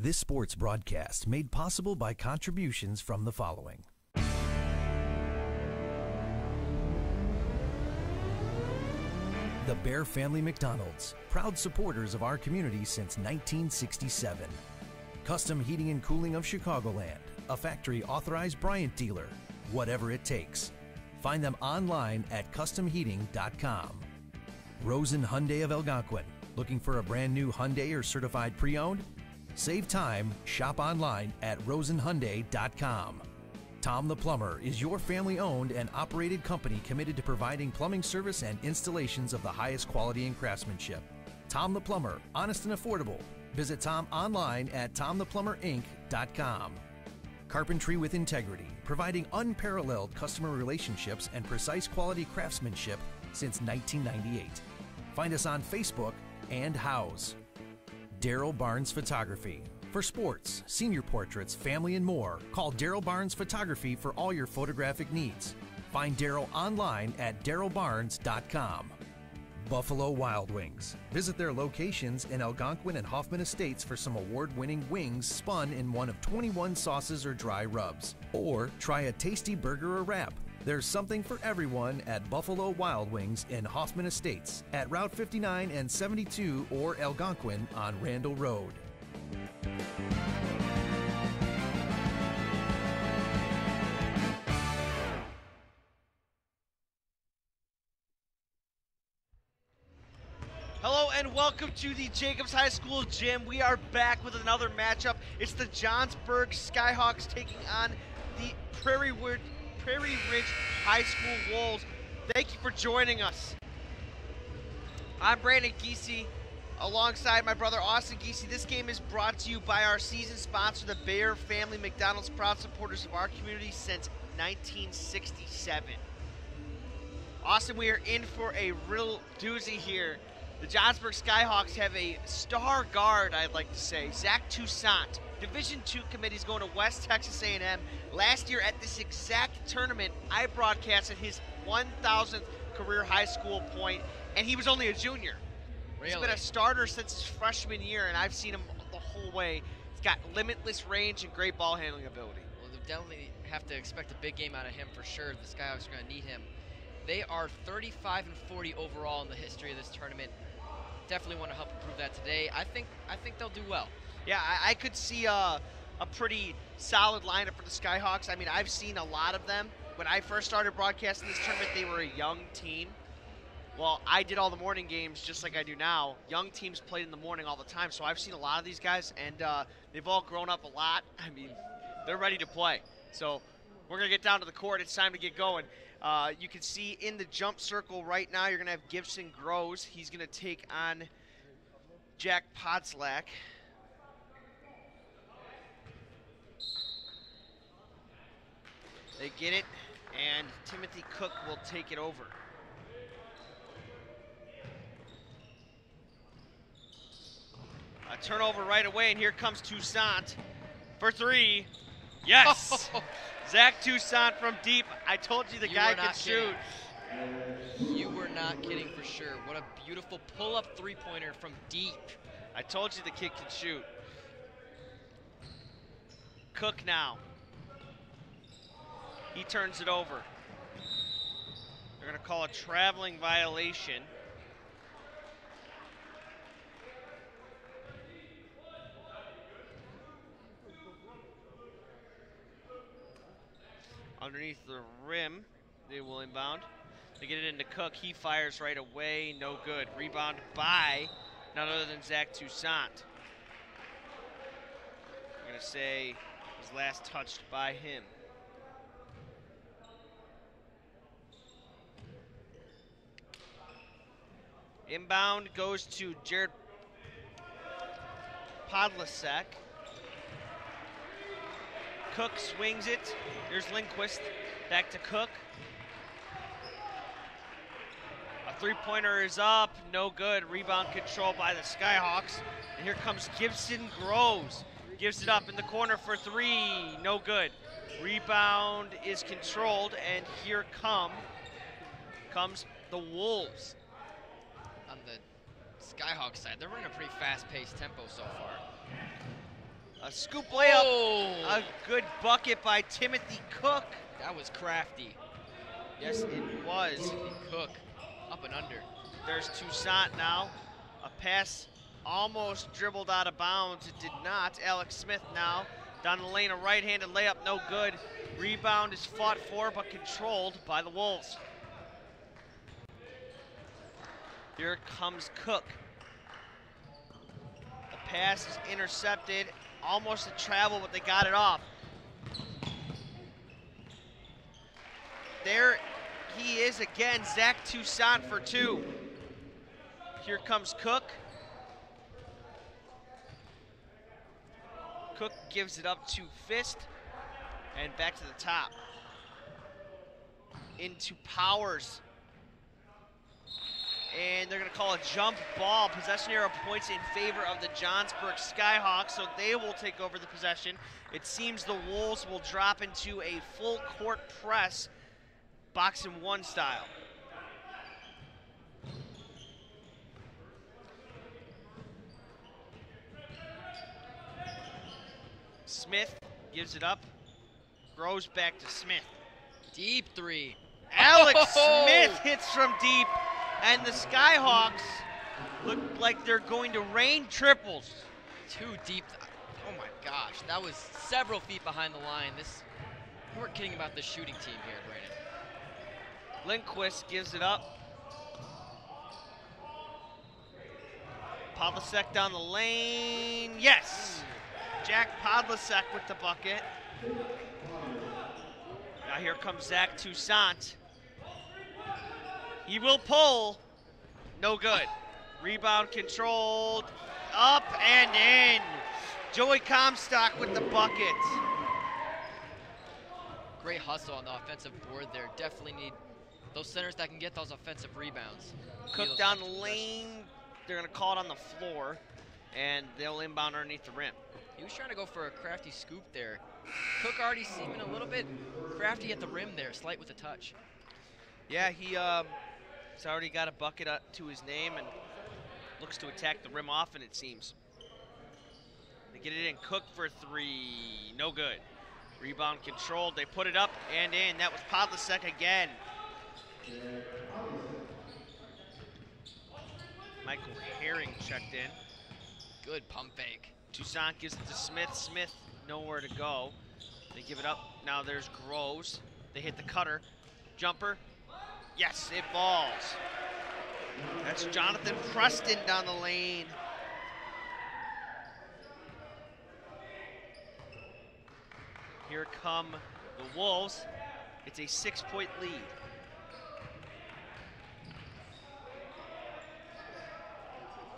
This sports broadcast made possible by contributions from the following. The Bear Family McDonald's, proud supporters of our community since 1967. Custom Heating and Cooling of Chicagoland, a factory authorized Bryant dealer. Whatever it takes. Find them online at customheating.com. Rosen Hyundai of Algonquin. Looking for a brand new Hyundai or certified pre-owned? Save time, shop online at rosenhyundai.com. Tom the Plumber is your family-owned and operated company committed to providing plumbing service and installations of the highest quality and craftsmanship. Tom the Plumber, honest and affordable. Visit Tom online at tomtheplumberinc.com. Carpentry with integrity, providing unparalleled customer relationships and precise quality craftsmanship since 1998. Find us on Facebook and House. Darryl Barnes Photography. For sports, senior portraits, family, and more, call Darryl Barnes Photography for all your photographic needs. Find Darryl online at darrylbarnes.com. Buffalo Wild Wings. Visit their locations in Algonquin and Hoffman Estates for some award-winning wings spun in one of 21 sauces or dry rubs. Or try a tasty burger or wrap. There's something for everyone at Buffalo Wild Wings in Hoffman Estates at Route 59 and 72 or Algonquin on Randall Road. Hello and welcome to the Jacobs High School Gym. We are back with another matchup. It's the Johnsburg Skyhawks taking on the Prairie Ridge High School Wolves. Thank you for joining us. I'm Brandon Giese alongside my brother Austin Giese. This game is brought to you by our season sponsor, the Bear Family McDonald's, proud supporters of our community since 1967. Austin, we are in for a real doozy here. The Johnsburg Skyhawks have a star guard, I'd like to say, Zach Toussaint. Division II committee's going to West Texas A&M. Last year at this exact tournament, I broadcasted his 1,000th career high school point, and he was only a junior. Really? He's been a starter since his freshman year, and I've seen him the whole way. He's got limitless range and great ball handling ability. Well, they definitely have to expect a big game out of him for sure. The Skyhawks are going to need him. They are 35-40 overall in the history of this tournament. Definitely want to help improve that today. I think they'll do well. Yeah, I could see a pretty solid lineup for the Skyhawks. I mean, I've seen a lot of them. When I first started broadcasting this tournament, they were a young team. Well, I did all the morning games just like I do now. Young teams played in the morning all the time, so I've seen a lot of these guys, and they've all grown up a lot. I mean, they're ready to play. So we're going to get down to the court. It's time to get going. You can see in the jump circle right now, you're going to have Gibson Groves. He's going to take on Jack Podslak. They get it, and Timothy Cook will take it over. A turnover right away, and here comes Toussaint for three. Yes! Zach Toussaint from deep. I told you the guy could shoot. You were not kidding for sure. What a beautiful pull-up three-pointer from deep. I told you the kid could shoot. Cook now. He turns it over. They're going to call a traveling violation. Underneath the rim, they will inbound. They get it into Cook. He fires right away. No good. Rebound by none other than Zach Toussaint. I'm going to say it was last touched by him. Inbound goes to Jared Podlasek. Cook swings it. There's Lindquist. Back to Cook. A three-pointer is up. No good. Rebound control by the Skyhawks. And here comes Gibson Groves. Gives it up in the corner for three. No good. Rebound is controlled, and here comes the Wolves. On the Skyhawks side, they're running a pretty fast-paced tempo so far. A scoop layup. Oh. A good bucket by Timothy Cook. That was crafty. Yes, it was. Timothy Cook, up and under. There's Toussaint now. A pass almost dribbled out of bounds. It did not. Alex Smith now. Down the lane, a right-handed layup, no good. Rebound is fought for but controlled by the Wolves. Here comes Cook. The pass is intercepted. Almost a travel, but they got it off. There he is again, Zach Toussaint for two. Here comes Cook. Cook gives it up to Fist and back to the top. Into Powers. And they're going to call a jump ball. Possession arrow points in favor of the Johnsburg Skyhawks, so they will take over the possession. It seems the Wolves will drop into a full court press, box and one style. Smith gives it up, throws back to Smith. Deep three. Alex Smith hits from deep, and the Skyhawks look like they're going to rain triples. Too deep. Oh my gosh, that was several feet behind the line. We weren't kidding about the shooting team here, Brandon. Lindquist gives it up. Podlasek down the lane. Yes! Jack Podlasek with the bucket. Now here comes Zach Toussaint. He will pull. No good. Rebound controlled. Up and in. Joey Comstock with the bucket. Great hustle on the offensive board there. Definitely need those centers that can get those offensive rebounds. Cook down the lane. They're going to call it on the floor, and they'll inbound underneath the rim. He was trying to go for a crafty scoop there. Cook already seeming a little bit crafty at the rim there, slight with a touch. Yeah, he's already got a bucket up to his name and looks to attack the rim often, it seems. They get it in. Cook for three. No good. Rebound controlled. They put it up and in. That was Podlasek again. Michael Herring checked in. Good pump fake. Toussaint gives it to Smith. Smith nowhere to go. They give it up. Now there's Groves. They hit the cutter. Jumper. Yes, it falls. That's Jonathan Preston down the lane. Here come the Wolves. It's a 6-point lead.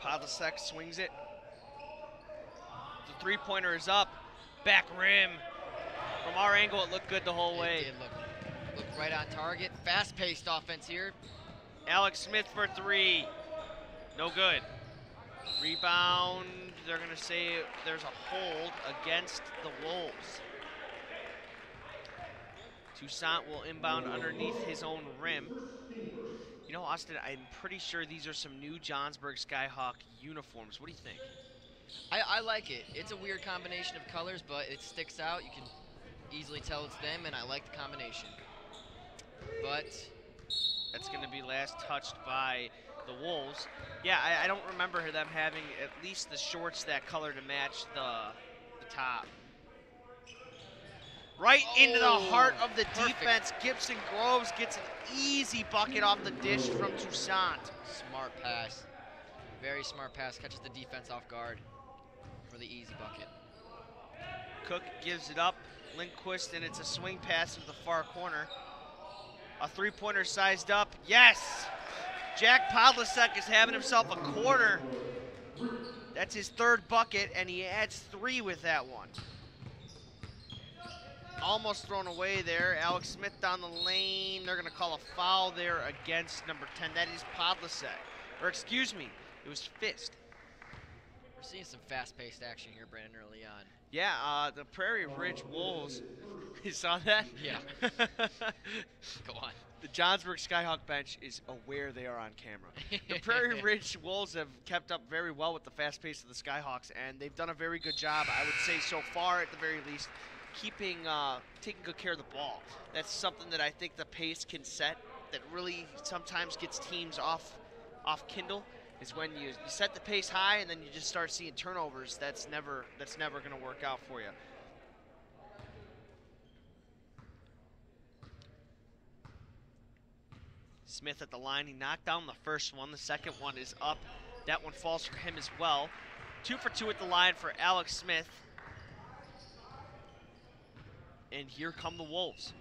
Podlasek swings it. The three-pointer is up. Back rim. From our angle, it looked good the whole way. It did look right on target. Fast-paced offense here. Alex Smith for three. No good. Rebound. They're going to say there's a hold against the Wolves. Toussaint will inbound underneath his own rim. You know, Austin, I'm pretty sure these are some new Johnsburg Skyhawk uniforms. What do you think? I like it. It's a weird combination of colors, but it sticks out. You can easily tell it's them, and I like the combination. But that's going to be last touched by the Wolves. Yeah, I don't remember them having at least the shorts that color to match the top. Right into the heart of the defense. Gibson Groves gets an easy bucket off the dish from Toussaint. Smart pass. Very smart pass. Catches the defense off guard for the easy bucket. Cook gives it up. Lindquist, and it's a swing pass to the far corner. A three-pointer sized up. Yes! Jack Podlasek is having himself a quarter. That's his third bucket, and he adds three with that one. Almost thrown away there. Alex Smith down the lane. They're going to call a foul there against number 10. That is Podlasek. Or excuse me, it was Fist. We're seeing some fast-paced action here, Brandon, early on. Yeah, the Prairie Ridge Wolves You saw that? Yeah. Go on. The Johnsburg Skyhawk bench is aware they are on camera. The Prairie Ridge Wolves have kept up very well with the fast pace of the Skyhawks, and they've done a very good job, I would say so far at the very least, taking good care of the ball. That's something that I think the pace can set that really sometimes gets teams off Kindle, is when you set the pace high and then you just start seeing turnovers. That's never going to work out for you. Smith at the line. He knocked down the first one. The second one is up. That one falls for him as well. 2 for 2 at the line for Alex Smith. And here come the Wolves.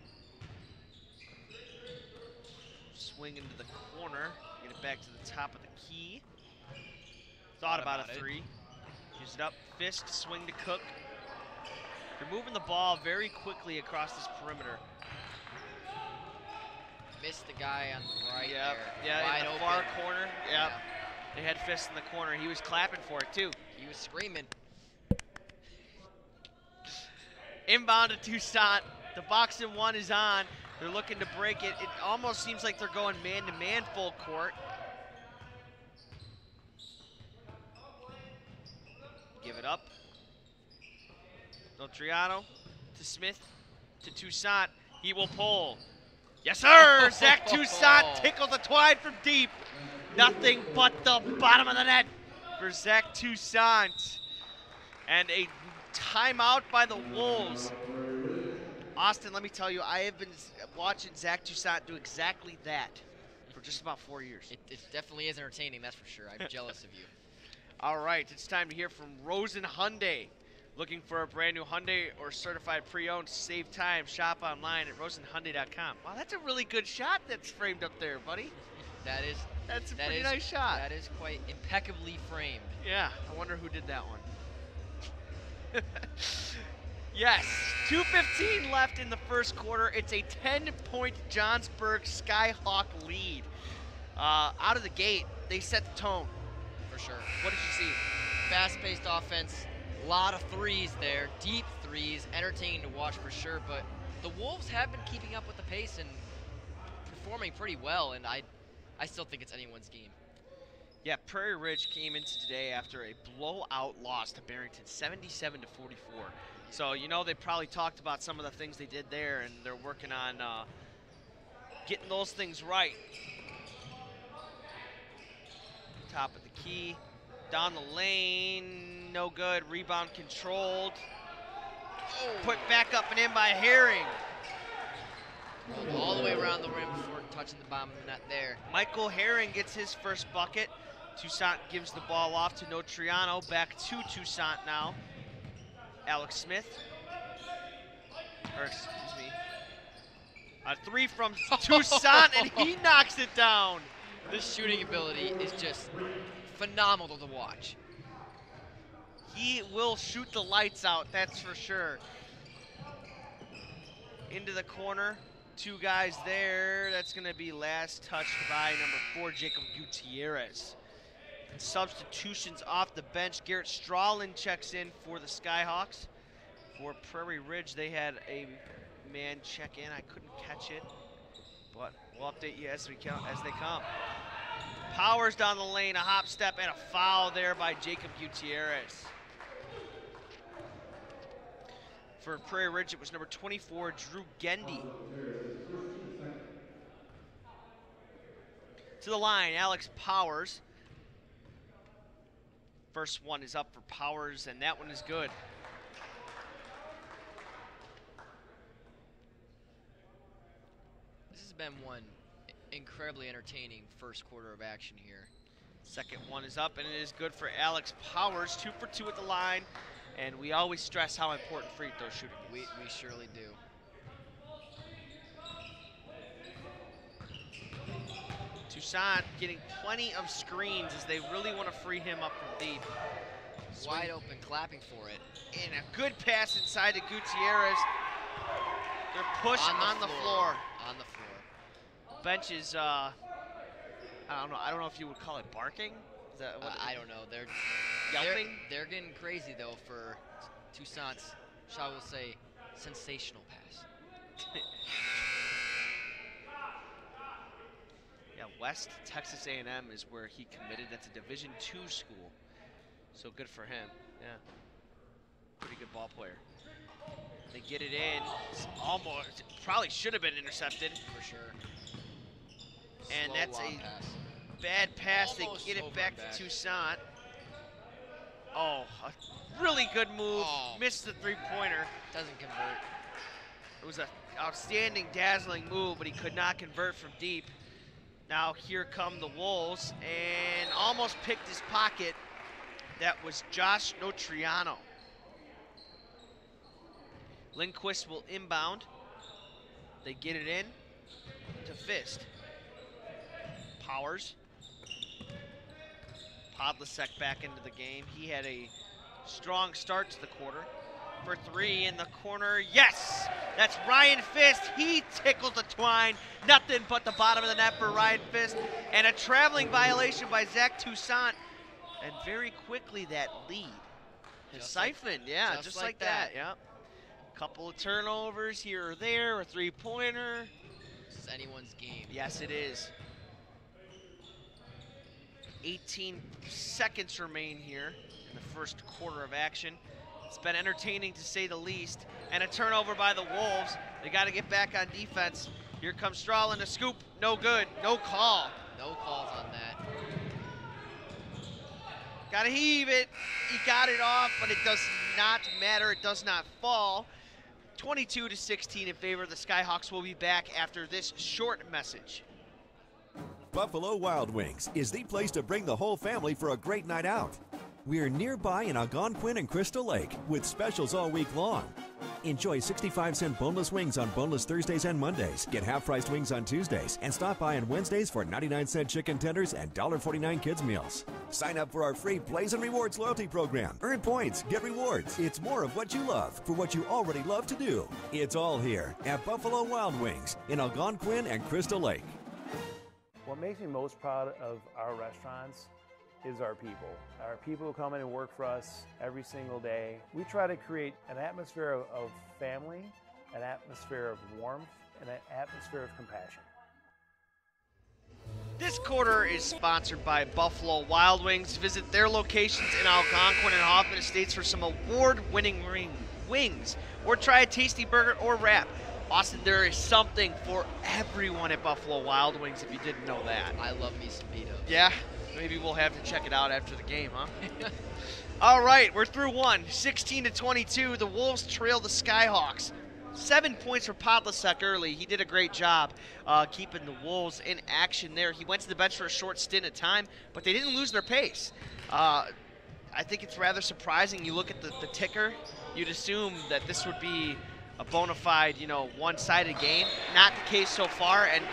Swing into the corner. Get it back to the top of the key. Thought about a three. Gives it up. Fist, swing to Cook. They're moving the ball very quickly across this perimeter. Missed the guy on the right Yep. there. Yeah, Wide in the open. far corner. Yep. Yeah. They had Fist in the corner. He was clapping for it, too. He was screaming. Inbound to Toussaint. The box and one is on. They're looking to break it. It almost seems like they're going man-to-man full court. Give it up. Notriano to Smith to Toussaint. He will pull. Yes, sir! Zach Toussaint tickled the twine from deep. Nothing but the bottom of the net for Zach Toussaint. And a timeout by the Wolves. Austin, let me tell you, I have been watching Zach Toussaint do exactly that for just about 4 years. It definitely is entertaining, that's for sure. I'm jealous of you. All right, it's time to hear from Rosen Hyundai. Looking for a brand new Hyundai or certified pre-owned? Save time. Shop online at rosenhyundai.com. Wow, that's a really good shot that's framed up there, buddy. That's a pretty nice shot. That is quite impeccably framed. Yeah, I wonder who did that one. Yes, 2:15 left in the first quarter. It's a 10-point Johnsburg Skyhawk lead. Out of the gate, they set the tone. For sure. What did you see? Fast-paced offense, a lot of threes there, deep threes, entertaining to watch for sure, but the Wolves have been keeping up with the pace and performing pretty well, and I still think it's anyone's game. Yeah, Prairie Ridge came into today after a blowout loss to Barrington, 77-44. So, you know, they probably talked about some of the things they did there, and they're working on getting those things right. Top of the key, down the lane, no good. Rebound controlled. Put back up and in by Herring. Rolled all the way around the rim before touching the bottom of the net there. Michael Herring gets his first bucket. Toussaint gives the ball off to Notriano. Back to Toussaint now. Alex Smith. Or, excuse me. A three from Toussaint, and he knocks it down. This shooting ability is just phenomenal to watch. He will shoot the lights out, that's for sure. Into the corner. Two guys there. That's going to be last touched by number 4, Jacob Gutierrez. And substitutions off the bench. Garrett Strawlin checks in for the Skyhawks. For Prairie Ridge, they had a man check in. I couldn't catch it, but we'll update you as they come. Powers down the lane, a hop step, and a foul there by Jacob Gutierrez. For Prairie Ridge, it was number 24, Drew Gendy. To the line, Alex Powers. First one is up for Powers, and that one is good. This has been one incredibly entertaining first quarter of action here. Second one is up, and it is good for Alex Powers. 2 for 2 at the line, and we always stress how important free throw shooting is. We surely do. Toussaint getting plenty of screens as they really want to free him up from deep. Wide open, clapping for it. And a good pass inside to Gutierrez. They're pushed on the floor. On the floor. Bench is, I don't know if you would call it barking. Is that what I don't know. They're yelping? They're getting crazy though for Toussaint's, shall we say, sensational pass. Yeah, West Texas A&M is where he committed. That's a Division II school. So good for him. Yeah. Pretty good ball player. They get it in. It's almost, probably should have been intercepted. For sure. And Slow, that's long a pass. bad pass. Almost They get it back overback. to Toussaint. Oh, a really good move. Oh. Missed the three-pointer. Doesn't convert. It was an outstanding, dazzling move, but he could not convert from deep. Now here come the Wolves, and almost picked his pocket. That was Josh Notriano. Lindquist will inbound. They get it in to Fist. Powers. Podlasek back into the game. He had a strong start to the quarter. For three in the corner, yes! That's Ryan Fist. He tickled the twine. Nothing but the bottom of the net for Ryan Fist. And a traveling violation by Zach Toussaint. And very quickly that lead has siphoned. Yeah, just like that. Yep. Couple of turnovers here or there, a three-pointer. This is anyone's game. Yes, it is. 18 seconds remain here in the first quarter of action. It's been entertaining to say the least. And a turnover by the Wolves. They got to get back on defense. Here comes Strallen to scoop. No good. No call. No calls on that. Got to heave it. He got it off, but it does not matter. It does not fall. 22-16 in favor of the Skyhawks. Will be back after this short message. Buffalo Wild Wings is the place to bring the whole family for a great night out. We're nearby in Algonquin and Crystal Lake with specials all week long. Enjoy 65-cent boneless wings on boneless Thursdays and Mondays. Get half-priced wings on Tuesdays. And stop by on Wednesdays for 99-cent chicken tenders and $1.49 kids meals. Sign up for our free Blaze and Rewards loyalty program. Earn points, get rewards. It's more of what you love for what you already love to do. It's all here at Buffalo Wild Wings in Algonquin and Crystal Lake. What makes me most proud of our restaurants is our people. Our people who come in and work for us every single day. We try to create an atmosphere of family, an atmosphere of warmth, and an atmosphere of compassion. This quarter is sponsored by Buffalo Wild Wings. Visit their locations in Algonquin and Hoffman Estates for some award-winning wings, or try a tasty burger or wrap. Austin, there is something for everyone at Buffalo Wild Wings, if you didn't know that. I love me some pita. Yeah, maybe we'll have to check it out after the game, huh? All right, we're through one. 16-22, the Wolves trail the Skyhawks. 7 points for Podlasek early. He did a great job keeping the Wolves in action there. He went to the bench for a short stint of time, but they didn't lose their pace. I think it's rather surprising. You look at the ticker, you'd assume that this would be a bona fide, one-sided game. Not the case so far, and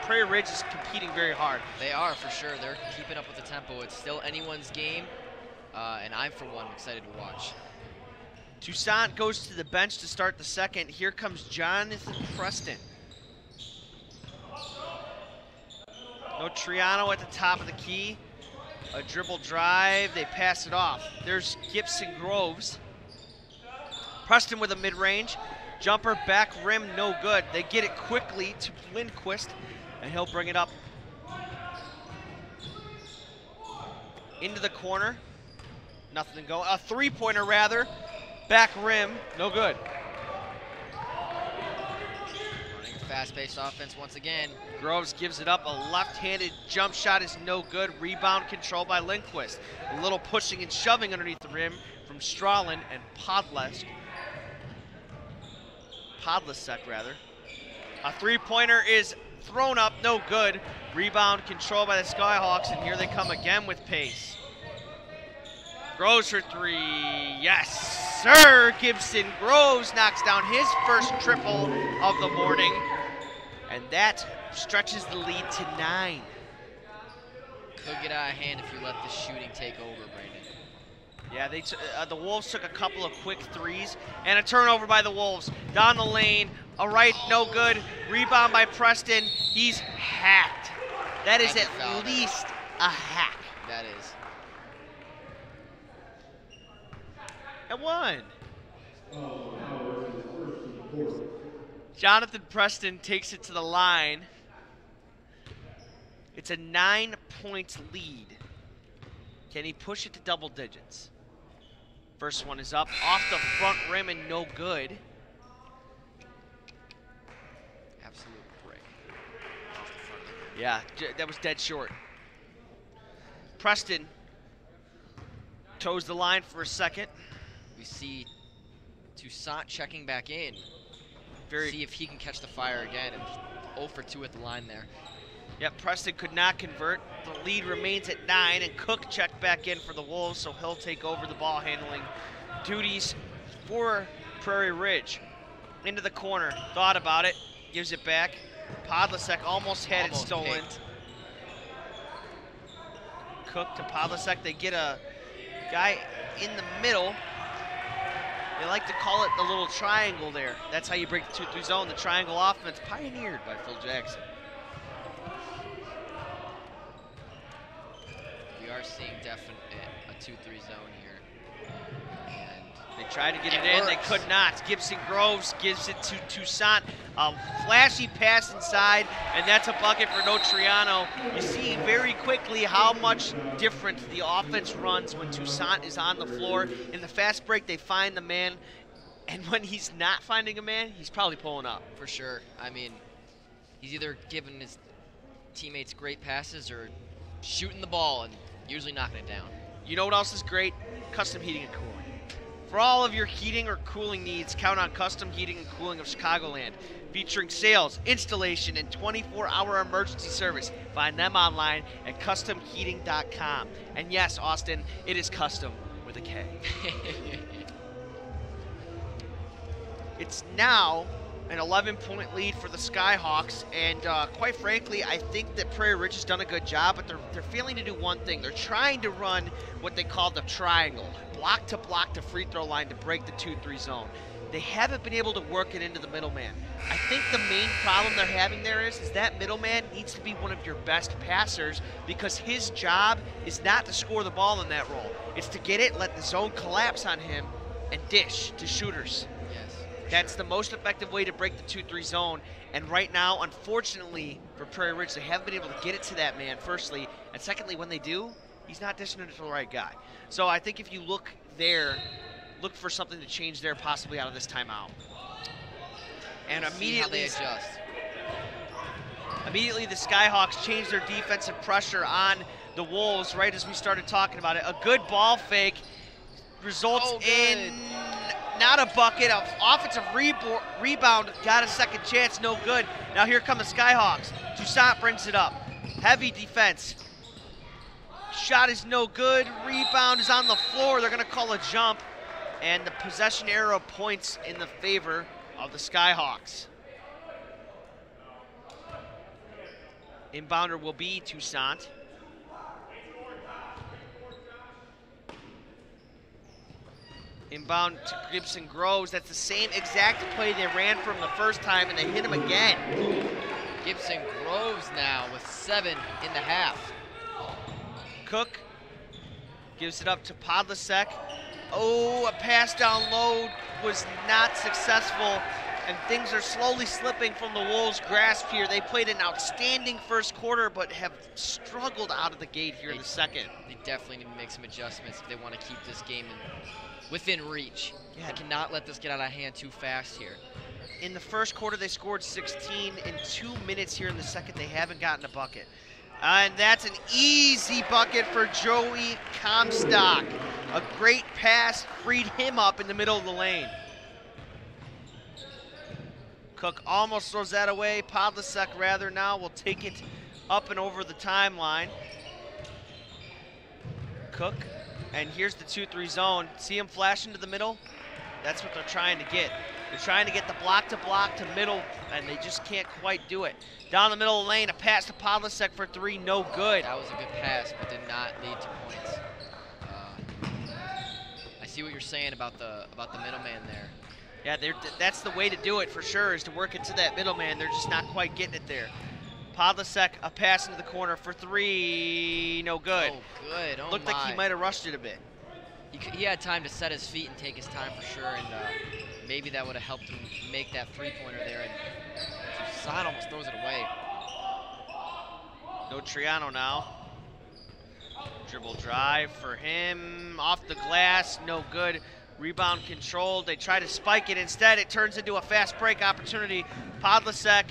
Prairie Ridge is competing very hard. They are, for sure. They're keeping up with the tempo. It's still anyone's game, and I'm, for one, excited to watch. Toussaint goes to the bench to start the second. Here comes Jonathan Preston. Notriano at the top of the key. A dribble drive. They pass it off. There's Gibson Groves. Preston with a mid-range. Jumper, back rim, no good. They get it quickly to Lindquist, and he'll bring it up. Into the corner. Nothing to go. A three-pointer, rather. Back rim, no good. Running a fast-paced offense once again. Groves gives it up. A left-handed jump shot is no good. Rebound control by Lindquist. A little pushing and shoving underneath the rim from Strallen and Podlasek. A three-pointer is thrown up, no good. Rebound control by the Skyhawks, and here they come again with pace. Groves for three, yes sir! Gibson Groves knocks down his first triple of the morning, and that stretches the lead to 9. Could get out of hand if you let the shooting take over, Brandon. Yeah, the Wolves took a couple of quick threes, and a turnover by the Wolves. Down the lane, a right, no good. Rebound by Preston. He's hacked. That is at least a hack. That is. And one. Jonathan Preston takes it to the line. It's a 9-point lead. Can he push it to double digits? First one is up off the front rim and no good. Absolute break. Yeah, that was dead short. Preston toes the line for a second. We see Toussaint checking back in. Very. See if he can catch the fire again. And 0 for 2 at the line there. Yep, Preston could not convert. The lead remains at 9, and Cook checked back in for the Wolves, so he'll take over the ball handling duties for Prairie Ridge. Into the corner, thought about it, gives it back. Podlasek almost had it stolen. Picked. Cook to Podlasek. They get a guy in the middle. They like to call it the little triangle there. That's how you break the 2-3 zone, the triangle offense, pioneered by Phil Jackson. We are seeing definitely a 2-3 zone here. And they tried to get it in, they could not. Gibson Groves gives it to Toussaint. A flashy pass inside, and that's a bucket for Notriano. You see very quickly how much different the offense runs when Toussaint is on the floor. In the fast break, they find the man, and when he's not finding a man, he's probably pulling up. for sure, I mean, he's either giving his teammates great passes or shooting the ball and usually knocking it down. You know what else is great? Custom heating and cooling. For all of your heating or cooling needs, count on Custom Heating and Cooling of Chicagoland. Featuring sales, installation, and 24-hour emergency service. Find them online at customheating.com. And yes, Austin, it is custom with a K. It's now an 11-point lead for the Skyhawks, and quite frankly, I think that Prairie Ridge has done a good job, but they're failing to do one thing. They're trying to run what they call the triangle, block to free throw line to break the 2-3 zone. They haven't been able to work it into the middleman. I think the main problem they're having there is that middleman needs to be one of your best passers, because his job is not to score the ball in that role. It's to get it, let the zone collapse on him, and dish to shooters. That's the most effective way to break the 2-3 zone. And right now, unfortunately for Prairie Ridge, they haven't been able to get it to that man, firstly. And secondly, when they do, he's not dishing it to the right guy. So I think if you look there, look for something to change there, possibly out of this timeout. And immediately, immediately the Skyhawks change their defensive pressure on the Wolves right as we started talking about it. A good ball fake results in not a bucket, an offensive rebound, got a second chance, no good. Now here come the Skyhawks. Toussaint brings it up. Heavy defense. Shot is no good, rebound is on the floor. They're gonna call a jump, and the possession arrow points in the favor of the Skyhawks. Inbounder will be Toussaint. Inbound to Gibson Groves. That's the same exact play they ran from the first time, and they hit him again. Gibson Groves now with 7 in the half. Cook gives it up to Podlasek. Oh, a pass down low was not successful, and things are slowly slipping from the Wolves' grasp here. They played an outstanding first quarter, but have struggled out of the gate here in the second. They definitely need to make some adjustments if they want to keep this game within reach. Yeah. They cannot let this get out of hand too fast here. In the first quarter, they scored 16. In 2 minutes here in the second, they haven't gotten a bucket. And that's an easy bucket for Joey Comstock. A great pass freed him up in the middle of the lane. Cook almost throws that away. Podlasek rather now will take it up and over the timeline. Cook, and here's the 2-3 zone. See him flash into the middle? That's what they're trying to get. They're trying to get the block to middle, and they just can't quite do it. Down the middle of the lane, a pass to Podlasek for 3, no good. That was a good pass, but did not lead to points. I see what you're saying about the middleman there. Yeah, that's the way to do it for sure, is to work it to that middleman. They're just not quite getting it there. Podlasek, a pass into the corner for 3, no good. Oh, good. Oh, Looked like he might have rushed it a bit. He had time to set his feet and take his time for sure, and maybe that would have helped him make that three-pointer there, and Toussaint almost throws it away. No Triano now. Dribble drive for him, off the glass, no good. Rebound controlled, they try to spike it. Instead, it turns into a fast break opportunity. Podlasek,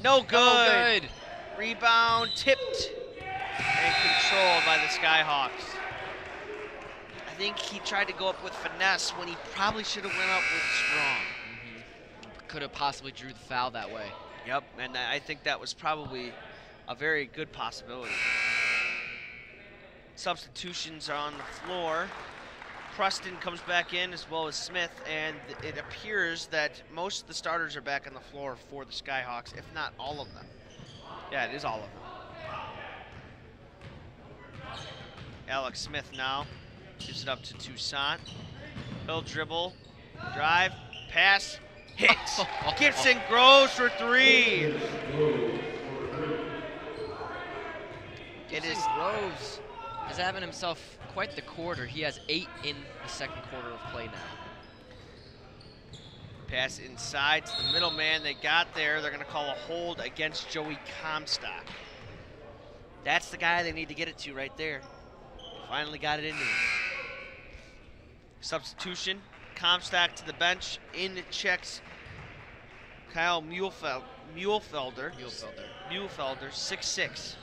no good. No good. Rebound tipped and controlled by the Skyhawks. I think he tried to go up with finesse when he probably should have went up with strong. Could have possibly drew the foul that way. Yep, and I think that was probably a very good possibility. Substitutions are on the floor. Preston comes back in as well as Smith, and it appears that most of the starters are back on the floor for the Skyhawks, if not all of them. Yeah, it is all of them. Alex Smith now gives it up to Toussaint. He'll dribble, drive, pass, hit. Gibson Groves for three. It is Groves is having himself quite the quarter. He has 8 in the second quarter of play now. pass inside to the middle man. They got there. They're going to call a hold against Joey Comstock. That's the guy they need to get it to right there. Finally got it into him. Substitution. Comstock to the bench. In checks Kyle Muehlfelder. 6'6".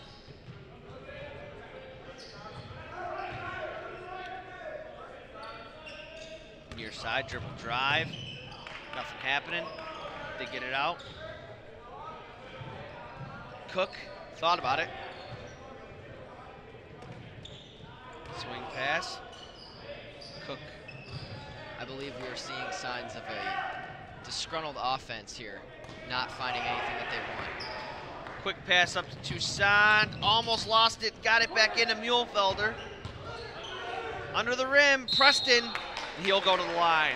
Near side, dribble drive. Nothing happening. They get it out. Cook thought about it. Swing pass. Cook. I believe we are seeing signs of a disgruntled offense here, not finding anything that they want. Quick pass up to Toussaint. Almost lost it. Got it back into Muehlfelder. Under the rim, Preston. He'll go to the line.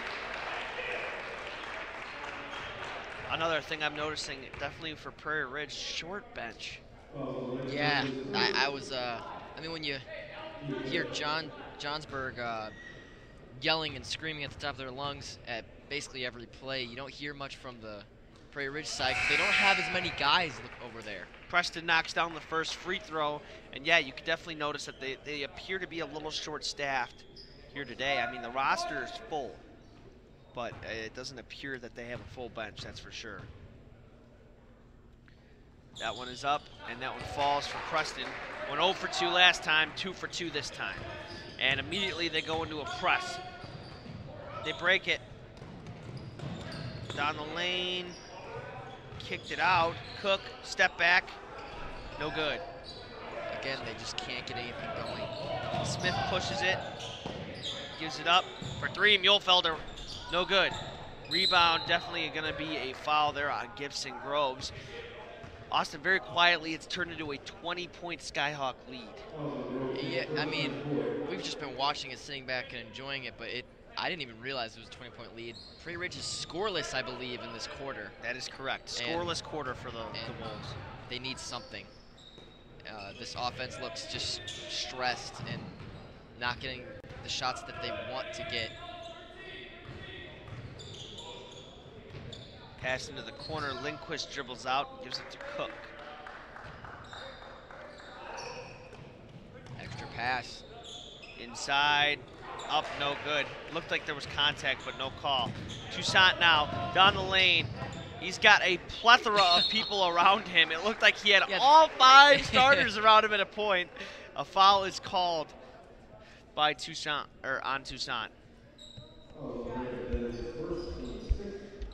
Another thing I'm noticing, definitely for Prairie Ridge, short bench. Yeah, I was, I mean, when you hear Johnsburg yelling and screaming at the top of their lungs at basically every play, you don't hear much from the Prairie Ridge side. They don't have as many guys over there. Preston knocks down the first free throw, and yeah, you can definitely notice that they appear to be a little short-staffed here today. I mean, the roster is full, but it doesn't appear that they have a full bench, that's for sure. That one is up, and that one falls for Preston. Went 0 for 2 last time, 2 for 2 this time. And immediately they go into a press. They break it. Down the lane, kicked it out. Cook, step back, no good. Again, they just can't get anything going. Smith pushes it, gives it up for 3. Muehlfelder, no good. Rebound, definitely going to be a foul there on Gibson Groves. Austin, very quietly, it's turned into a 20-point Skyhawk lead. Yeah, I mean, we've just been watching it, sitting back and enjoying it, but I didn't even realize it was a 20-point lead. Prairie Ridge is scoreless, I believe, in this quarter. That is correct. Scoreless quarter for the Wolves. They need something. This offense looks just stressed and not getting the shots that they want to get. Pass into the corner. Lindquist dribbles out, gives it to Cook. Extra pass. Inside, up, no good. Looked like there was contact, but no call. Toussaint now, down the lane. He's got a plethora of people around him. It looked like he had all 5 starters around him at a point. A foul is called by Toussaint, or on Toussaint.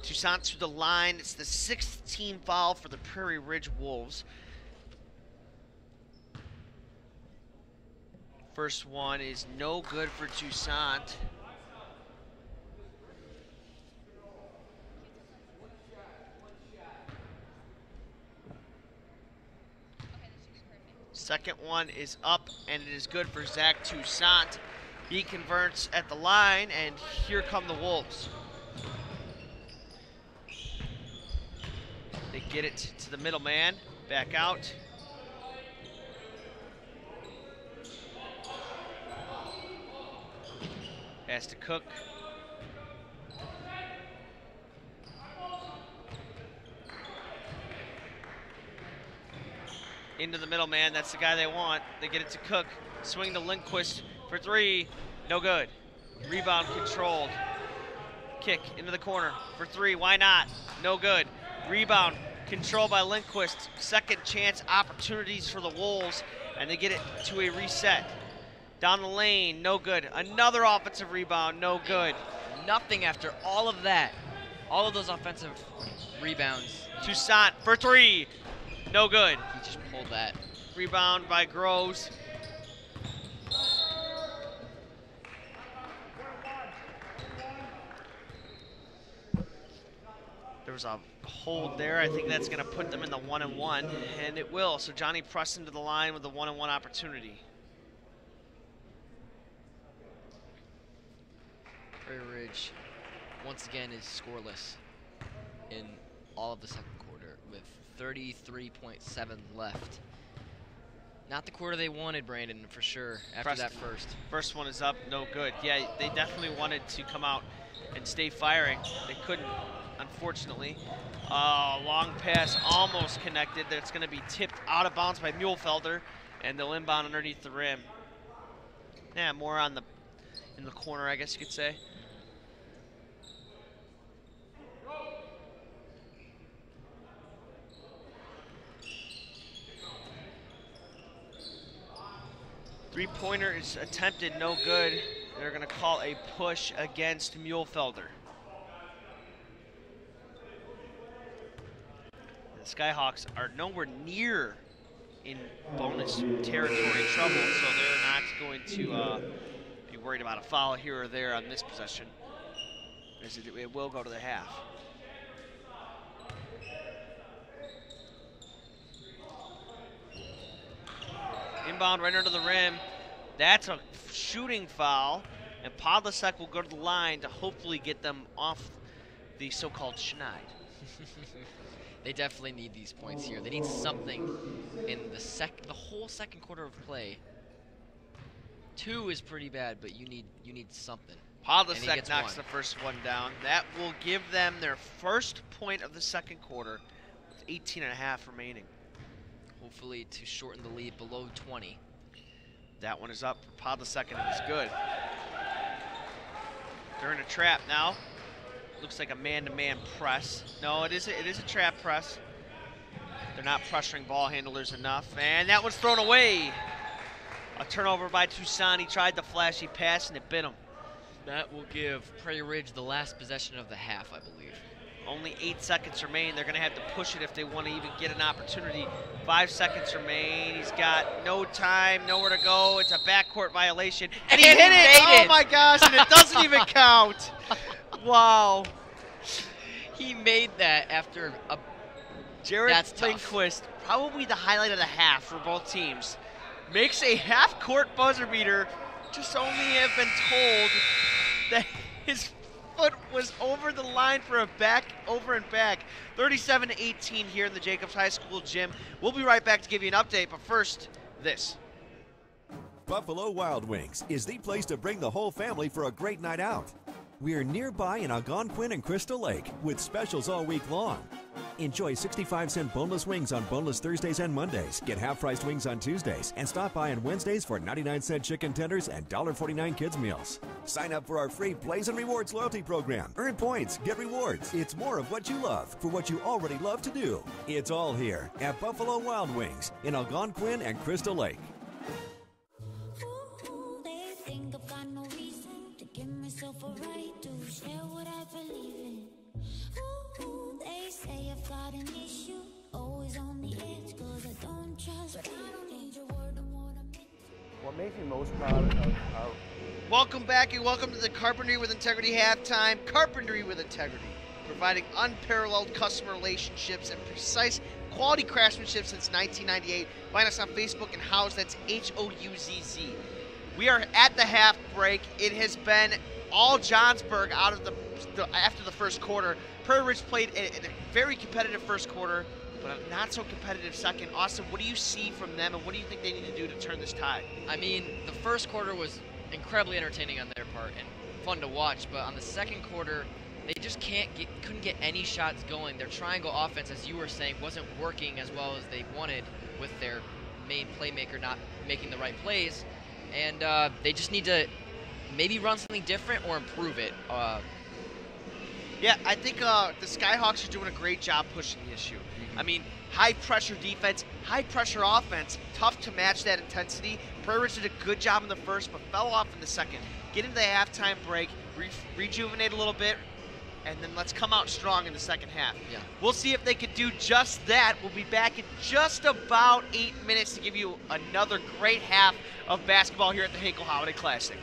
Toussaint to the line. It's the 6th team foul for the Prairie Ridge Wolves. First one is no good for Toussaint. Second one is up, and it is good for Zach Toussaint. He converts at the line, and here come the Wolves. They get it to the middle man, back out. Pass to Cook. Into the middle, man. That's the guy they want. They get it to Cook. Swing to Lindquist for 3. No good. Rebound controlled. Kick into the corner for 3. Why not? No good. Rebound controlled by Lindquist. Second chance opportunities for the Wolves, and they get it to a reset. Down the lane, no good. Another offensive rebound, no good. Nothing after all of that. All of those offensive rebounds. Toussaint for 3. No good. He just pulled that. Rebound by Groves. There was a hold there. I think that's going to put them in the 1-and-1, and it will. So Johnny Preston to the line with the 1-and-1 opportunity. Prairie Ridge, once again, is scoreless in all of the second quarter with 33.7 left. Not the quarter they wanted, Brandon, for sure, after Preston. that first. First one is up, no good. Yeah, they definitely wanted to come out and stay firing. They couldn't, unfortunately. Long pass, almost connected. That's going to be tipped out of bounds by Muehlfelder, and they'll inbound underneath the rim. Yeah, more on in the corner, I guess you could say. Three-pointer is attempted, no good. They're going to call a push against Muehlfelder. The Skyhawks are nowhere near in bonus territory trouble, so they're not going to be worried about a foul here or there on this possession, as it will go to the half. Inbound right under the rim. That's a shooting foul, and Podlasek will go to the line to hopefully get them off the so-called schneid. They definitely need these points here. They need something in the whole second quarter of play. 2 is pretty bad, but you need something. Podlasek knocks the first one down. That will give them their first point of the second quarter with 18.5 remaining. Hopefully to shorten the lead below 20. That one is up for Podlasek, and it's good. They're in a trap now. Looks like a man-to-man press. No, it is a trap press. They're not pressuring ball handlers enough, and that one's thrown away. A turnover by Toussaint. He tried the flashy pass, and it bit him. That will give Prairie Ridge the last possession of the half, I believe. Only 8 seconds remain. They're going to have to push it if they want to even get an opportunity. 5 seconds remain. He's got no time, nowhere to go. It's a backcourt violation. And he hit it! Oh my gosh, and it doesn't even count. Wow. He made that after a... Jared Lindquist, probably the highlight of the half for both teams. Makes a half-court buzzer beater. Just only have been told that his foot was over the line for a over and back. 37-18 here in the Jacobs High School gym. We'll be right back to give you an update, but first, this. Buffalo Wild Wings is the place to bring the whole family for a great night out. We're nearby in Algonquin and Crystal Lake with specials all week long. Enjoy 65-cent boneless wings on boneless Thursdays and Mondays. Get half-priced wings on Tuesdays. And stop by on Wednesdays for 99-cent chicken tenders and $1.49 kids meals. Sign up for our free Plays and Rewards loyalty program. Earn points, get rewards. It's more of what you love for what you already love to do. It's all here at Buffalo Wild Wings in Algonquin and Crystal Lake. They think I've got no reason to give myself a right to share what I believe in. They say I've got an issue, always on the edge, cause I don't trust you. I don't need your word on what I meant. What makes me most proud of our... Welcome back and welcome to the Carpentry with Integrity halftime. Carpentry with Integrity, providing unparalleled customer relationships and precise quality craftsmanship since 1998. Find us on Facebook and Houzz, that's Houzz. We are at the half break. It has been all Johnsburg out of after the first quarter. Prairie Ridge played a very competitive first quarter, but a not so competitive second. Austin, what do you see from them, and what do you think they need to do to turn this tide? I mean, the first quarter was incredibly entertaining on their part and fun to watch, but on the second quarter, they just couldn't get any shots going. Their triangle offense, as you were saying, wasn't working as well as they wanted with their main playmaker not making the right plays, and they just need to maybe run something different or improve it. Yeah, I think the Skyhawks are doing a great job pushing the issue. I mean, high pressure defense, high pressure offense, tough to match that intensity. Prairie did a good job in the first, but fell off in the second. Get into the halftime break, rejuvenate a little bit, and then let's come out strong in the second half. Yeah. We'll see if they can do just that. We'll be back in just about 8 minutes to give you another great half of basketball here at the Hinkle Holiday Classic.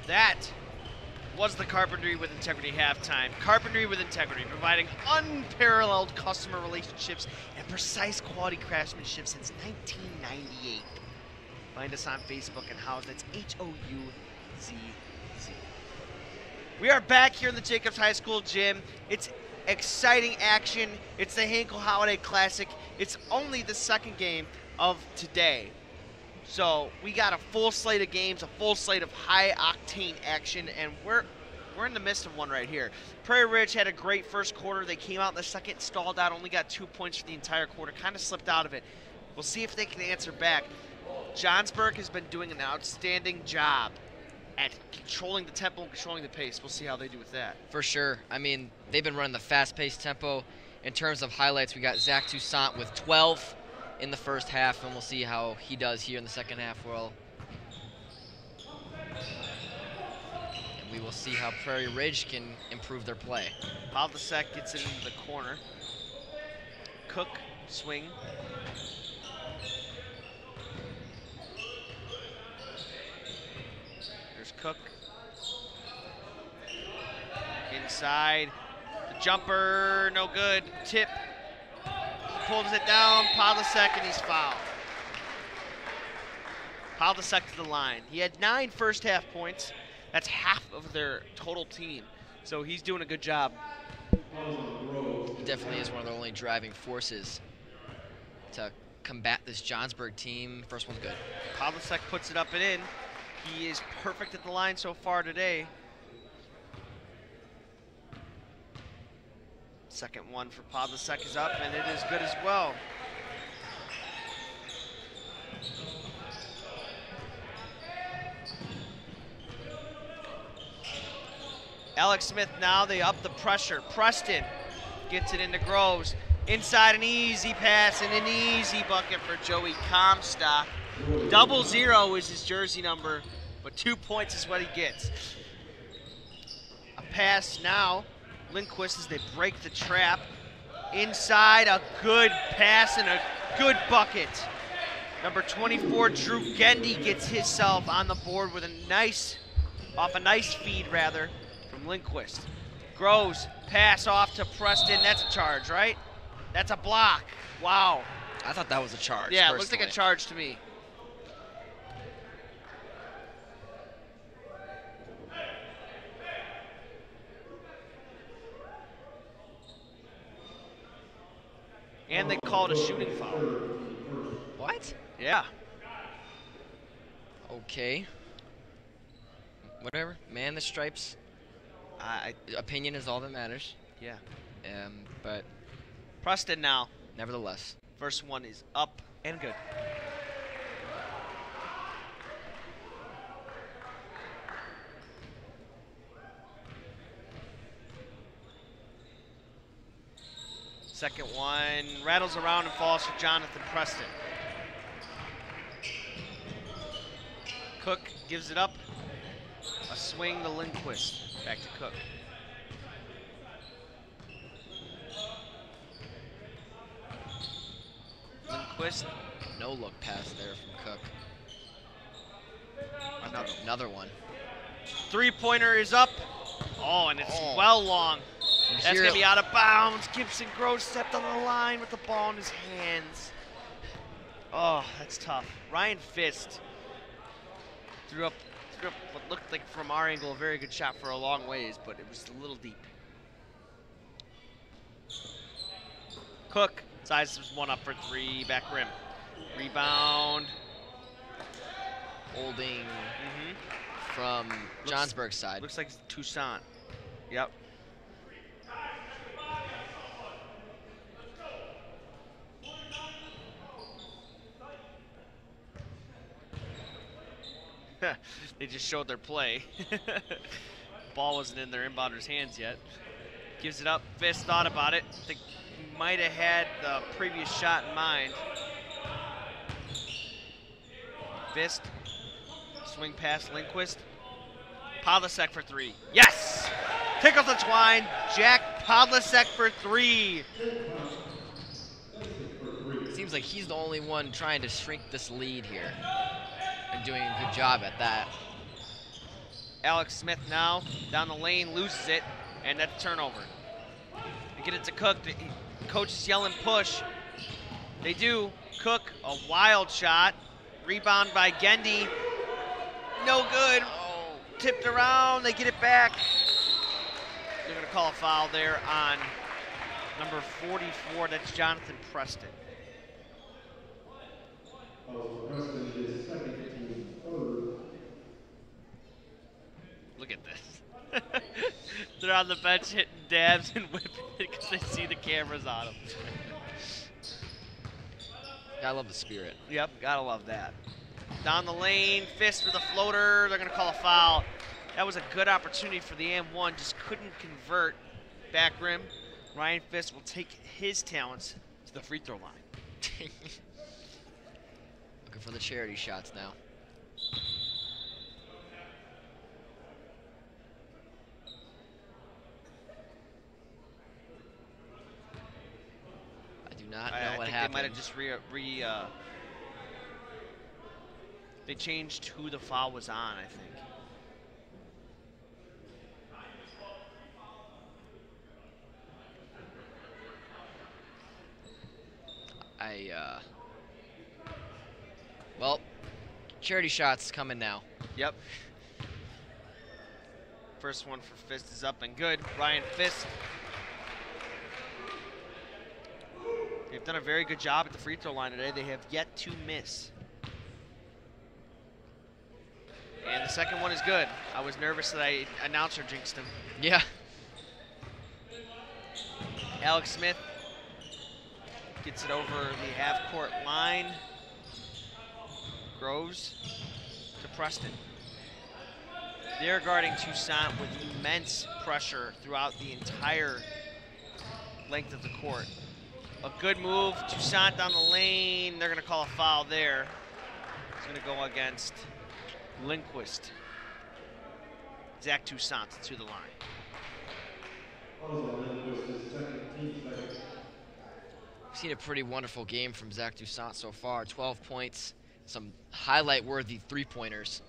That was the Carpentry with Integrity halftime. Carpentry with Integrity, providing unparalleled customer relationships and precise quality craftsmanship since 1998. Find us on Facebook and House. That's HOUZZ. We are back here in the Jacobs High School gym. It's exciting action. It's the Hinkle Holiday Classic. It's only the second game of today. So we got a full slate of games, a full slate of high-octane action, and we're in the midst of one right here. Prairie Ridge had a great first quarter. They came out in the second, stalled out, only got 2 points for the entire quarter, kind of slipped out of it. We'll see if they can answer back. Johnsburg has been doing an outstanding job at controlling the tempo and controlling the pace. We'll see how they do with that. For sure. I mean, they've been running the fast-paced tempo. In terms of highlights, we got Zach Toussaint with 12 in the first half, and we'll see how he does here in the second half. And we will see how Prairie Ridge can improve their play. Pavlicek gets it into the corner. Cook, swing. There's Cook. Inside. The jumper, no good. Tip. He pulls it down. Pavlicek, and he's fouled. Pavlicek to the line. He had 9 first half points. That's half of their total team. So he's doing a good job. He definitely is one of the only driving forces to combat this Johnsburg team. First one's good. Pavlicek puts it up and in. He is perfect at the line so far today. Second one for Pavlicek is up, and it is good as well. Alex Smith now, they up the pressure. Preston gets it into Groves. Inside, an easy pass and an easy bucket for Joey Comstock. 00 is his jersey number, but 2 points is what he gets. A pass now. Lindquist as they break the trap. Inside, a good pass and a good bucket. Number 24, Drew Gendy gets himself on the board with a nice feed rather, from Lindquist. Groves, pass off to Preston. That's a charge, right? That's a block. Wow. I thought that was a charge. Yeah, personally. it looks like a charge to me. And they called a shooting foul. What? Yeah. Okay. Whatever. Man the stripes. Opinion is all that matters. Yeah. But Preston now. nevertheless. First one is up and good. Second one rattles around and falls for Jonathan Preston. Cook gives it up. A swing to Lindquist. Back to Cook. Lindquist. No look pass there from Cook. Another one. Three-pointer is up. Oh, and it's well long. That's going to be out of bounds. Gibson Groves stepped on the line with the ball in his hands. Oh, that's tough. Ryan Fist threw up what looked like, from our angle, a very good shot for a long ways, but it was a little deep. Cook sizes one up for three, back rim. Rebound. Holding from Johnsburg's side. Looks like Toussaint. Yep. They just showed their play. Ball wasn't in their inbounder's hands yet. Gives it up. Fist thought about it. I think he might have had the previous shot in mind. Fist. Swing past Lindquist. Pavlicek for three. Yes! Tickles the twine. Jack Pavlicek for three. Seems like he's the only one trying to shrink this lead here. And doing a good job at that. Alex Smith now down the lane, loses it, and that's a turnover. They get it to Cook. The coach is yelling push. They do. Cook, a wild shot. Rebound by Gendy. No good. Oh. Tipped around. They get it back. They're going to call a foul there on number 44. That's Jonathan Preston. Look at this. They're on the bench hitting dabs and whipping it because they see the cameras on them. Gotta love the spirit. Yep, gotta love that. Down the lane, Fist with a floater. They're gonna call a foul. That was a good opportunity for the M1, just couldn't convert. Back rim. Ryan Fist will take his talents to the free throw line. Looking for the charity shots now. I do not know what happened. They might have just they changed who the foul was on, I think. Well, charity shots coming now. Yep. First one for Fist is up and good. Ryan Fist. They've done a very good job at the free throw line today. They have yet to miss. And the second one is good. I was nervous that I announcer jinxed him. Yeah. Alex Smith gets it over the half-court line. Groves to Preston. They're guarding Toussaint with immense pressure throughout the entire length of the court. A good move, Toussaint down the lane. They're gonna call a foul there. It's gonna go against Lindquist. Zach Toussaint to the line. We've seen a pretty wonderful game from Zach Toussaint so far. 12 points, some highlight-worthy three-pointers.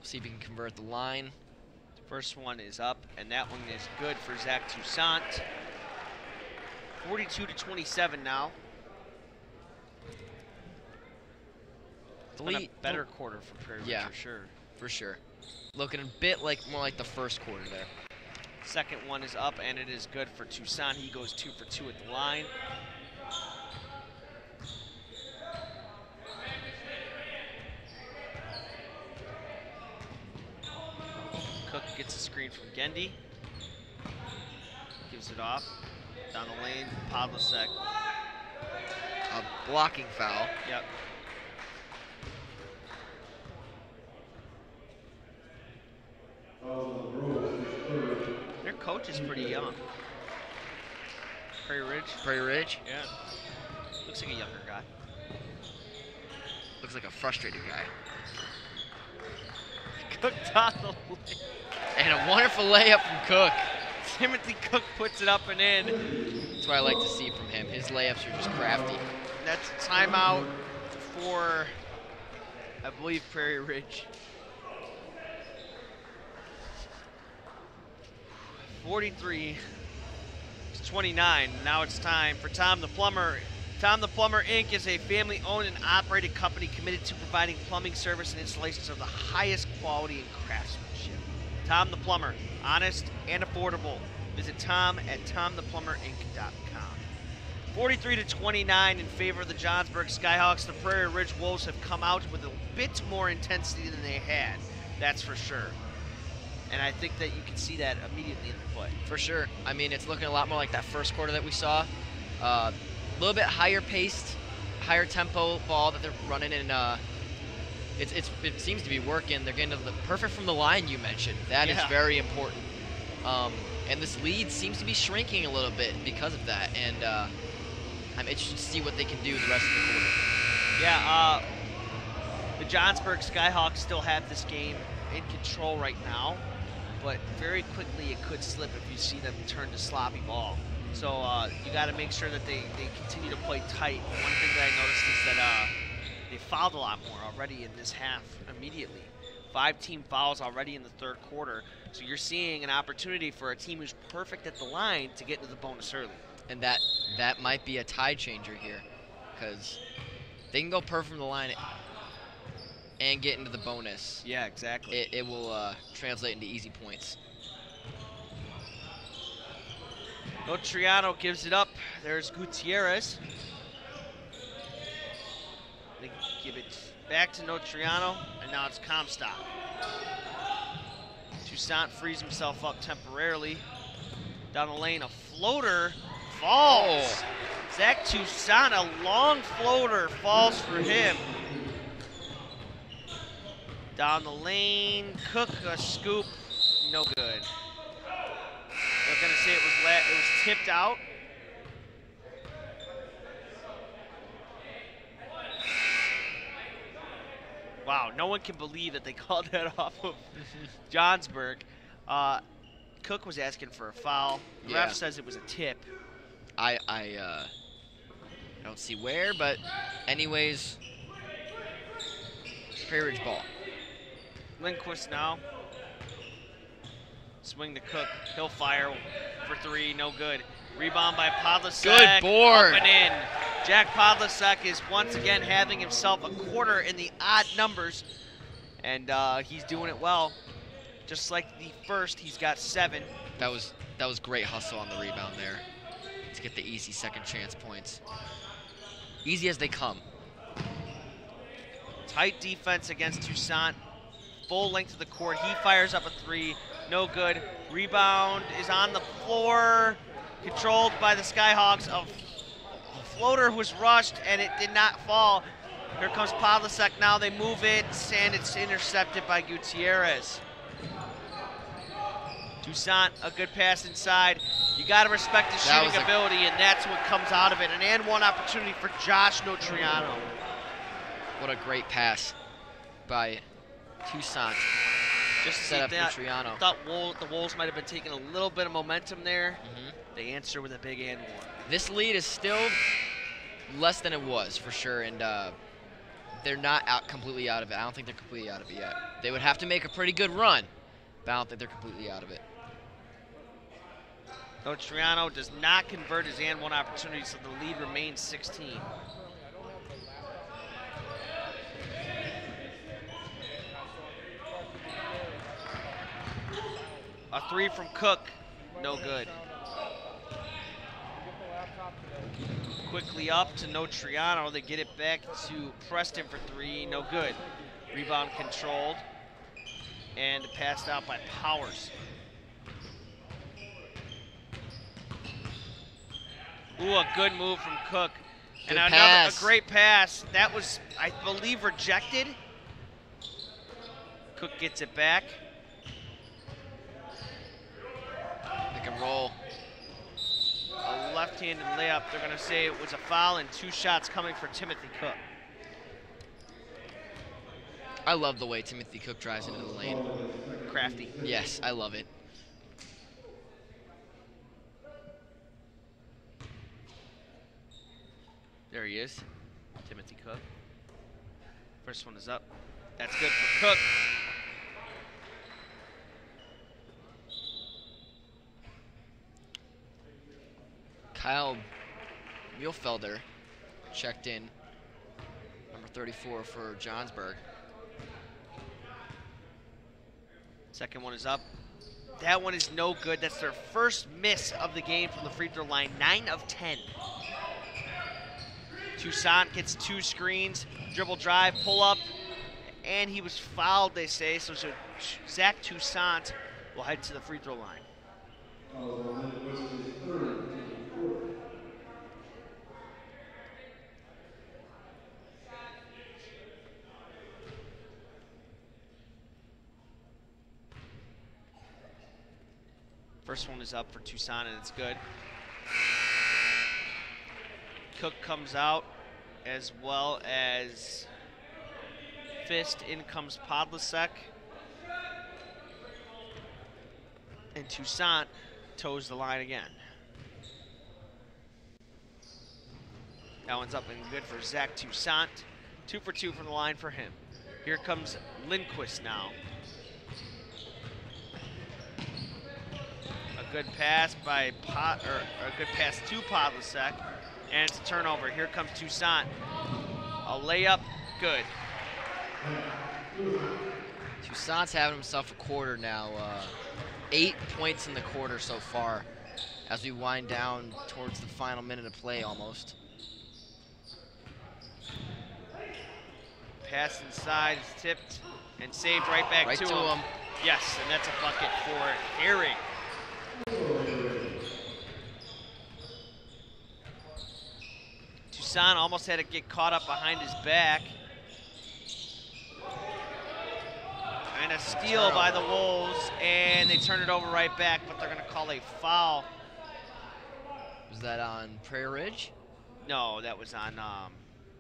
See if he can convert the line. First one is up, and that one is good for Zach Toussaint. 42-27 now. It's been a better quarter for Prairie, yeah, for sure. For sure. Looking a bit more like the first quarter there. Second one is up, and it is good for Toussaint. He goes 2 for 2 at the line. Cook gets a screen from Gendy. Gives it off. Down the lane, Pavlicek. A blocking foul. Yep. Their coach is pretty young. Prairie Ridge. Prairie Ridge? Yeah. Looks like a younger guy. Looks like a frustrated guy. Cook down the lane. And a wonderful layup from Cook. Timothy Cook puts it up and in. That's what I like to see from him. His layups are just crafty. That's a timeout for, I believe, Prairie Ridge. 43-29. Now it's time for Tom the Plumber. Tom the Plumber, Inc. is a family-owned and operated company committed to providing plumbing service and installations of the highest quality and craftsmanship. Tom the Plumber, honest and affordable. Visit Tom at tomtheplumberinc.com. 43-29 in favor of the Johnsburg Skyhawks. The Prairie Ridge Wolves have come out with a bit more intensity than they had, that's for sure. And I think that you can see that immediately in the play. For sure. I mean, it's looking a lot more like that first quarter that we saw. A little bit higher paced, higher tempo ball that they're running, and it seems to be working. They're getting to the perfect from the line you mentioned. That is very important. And this lead seems to be shrinking a little bit because of that. And I'm interested to see what they can do the rest of the quarter. Yeah, the Johnsburg Skyhawks still have this game in control right now, but very quickly it could slip if you see them turn to sloppy ball. So you got to make sure that they continue to play tight. One thing that I noticed is that they fouled a lot more already in this half immediately. 5 team fouls already in the third quarter. So you're seeing an opportunity for a team who's perfect at the line to get into the bonus early. And that might be a tide changer here, because they can go perfect from the line and get into the bonus. Yeah, exactly. It will translate into easy points. Notriano gives it up. There's Gutierrez. They give it back to Notriano, and now it's Comstock. Toussaint frees himself up temporarily. Down the lane, a floater falls. Oh. Zach Toussaint, a long floater, falls for him. Down the lane, Cook, a scoop, no good. They're gonna say it was tipped out. Wow, no one can believe that they called that off of Johnsburg. Cook was asking for a foul. The ref says it was a tip. I don't see where, but anyways, Prairie Ridge ball. Lindquist now. Swing to Cook. He'll fire for 3. No good. Rebound by Podlasek. Good board. Up and in. Jack Podlasek is once again having himself a quarter in the odd numbers, and he's doing it well. Just like the first, he's got 7. That was great hustle on the rebound there to get the easy second chance points. Easy as they come. Tight defense against Toussaint. Full length of the court. He fires up a 3. No good. Rebound is on the floor. Controlled by the Skyhawks. A floater was rushed, and it did not fall. Here comes Podlasek now. They move it, and it's intercepted by Gutierrez. Toussaint, a good pass inside. You got to respect his shooting ability, and that's what comes out of it. An and one opportunity for Josh Notriano. What a great pass by Toussaint. Just set up Notriano. Thought the Wolves might have been taking a little bit of momentum there. They answer with a big and one. This lead is still less than it was, for sure, and they're not completely out of it. I don't think they're completely out of it yet. They would have to make a pretty good run, but I don't think they're completely out of it. Notriano does not convert his and one opportunity, so the lead remains 16. A 3 from Cook, no good. Quickly up to Notriano. They get it back to Preston for 3, no good. Rebound controlled and passed out by Powers. Ooh, a good move from Cook. Good and pass. A great pass. That was, I believe, rejected. Cook gets it back. Pick and roll. A left-handed layup. They're going to say it was a foul and 2 shots coming for Timothy Cook. I love the way Timothy Cook drives into the lane. Crafty. Yes, I love it. There he is, Timothy Cook. First one is up. That's good for Cook. Kyle Muehlfelder checked in, number 34 for Johnsburg. Second one is up. That one is no good. That's their first miss of the game from the free throw line, 9 of 10. Toussaint gets 2 screens, dribble drive, pull up, and he was fouled, they say. So Zach Toussaint will head to the free throw line. First one is up for Toussaint, and it's good. Cook comes out, as well as Fist. In comes Podlasek. And Toussaint toes the line again. That one's up and good for Zach Toussaint. 2 for 2 from the line for him. Here comes Lindquist now. A good pass by a good pass to Podlasek, and it's a turnover. Here comes Toussaint. A layup, good. Toussaint's having himself a quarter now. 8 points in the quarter so far as we wind down towards the final minute of play almost. Pass inside is tipped and saved right back right to him. him. Yes, and that's a bucket for Herring. Toussaint almost had to get caught up behind his back. And a steal by the Wolves, and they turn it over right back, but they're going to call a foul. Was that on Prairie Ridge? No, that was on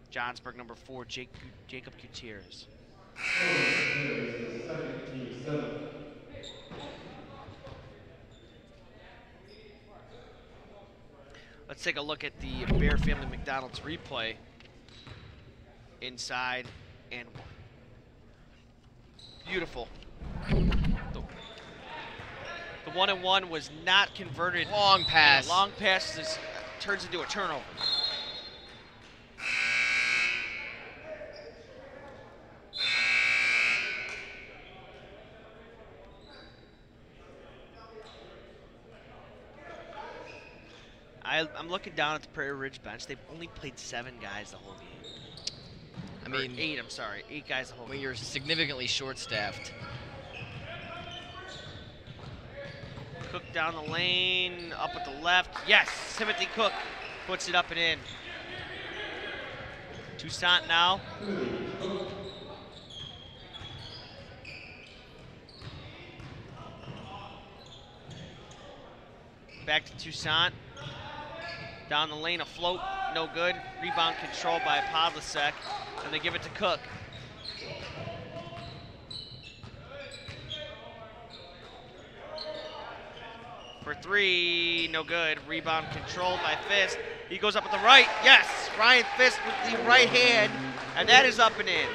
Johnsburg, number 4, Jacob Gutierrez. Let's take a look at the Bear Family McDonald's replay. Inside and beautiful. The 1-and-1 was not converted. Long pass. Long pass turns into a turnover. I'm looking down at the Prairie Ridge bench. They've only played 7 guys the whole game. I mean, 8, I'm sorry. 8 guys the whole game. When you're significantly short-staffed. Cook down the lane, up at the left. Yes, Timothy Cook puts it up and in. Toussaint now. Back to Toussaint. Down the lane, afloat, no good. Rebound controlled by Podlasek, and they give it to Cook. For 3, no good. Rebound controlled by Fist. He goes up with the right. Yes, Ryan Fist with the right hand, and that is up and in.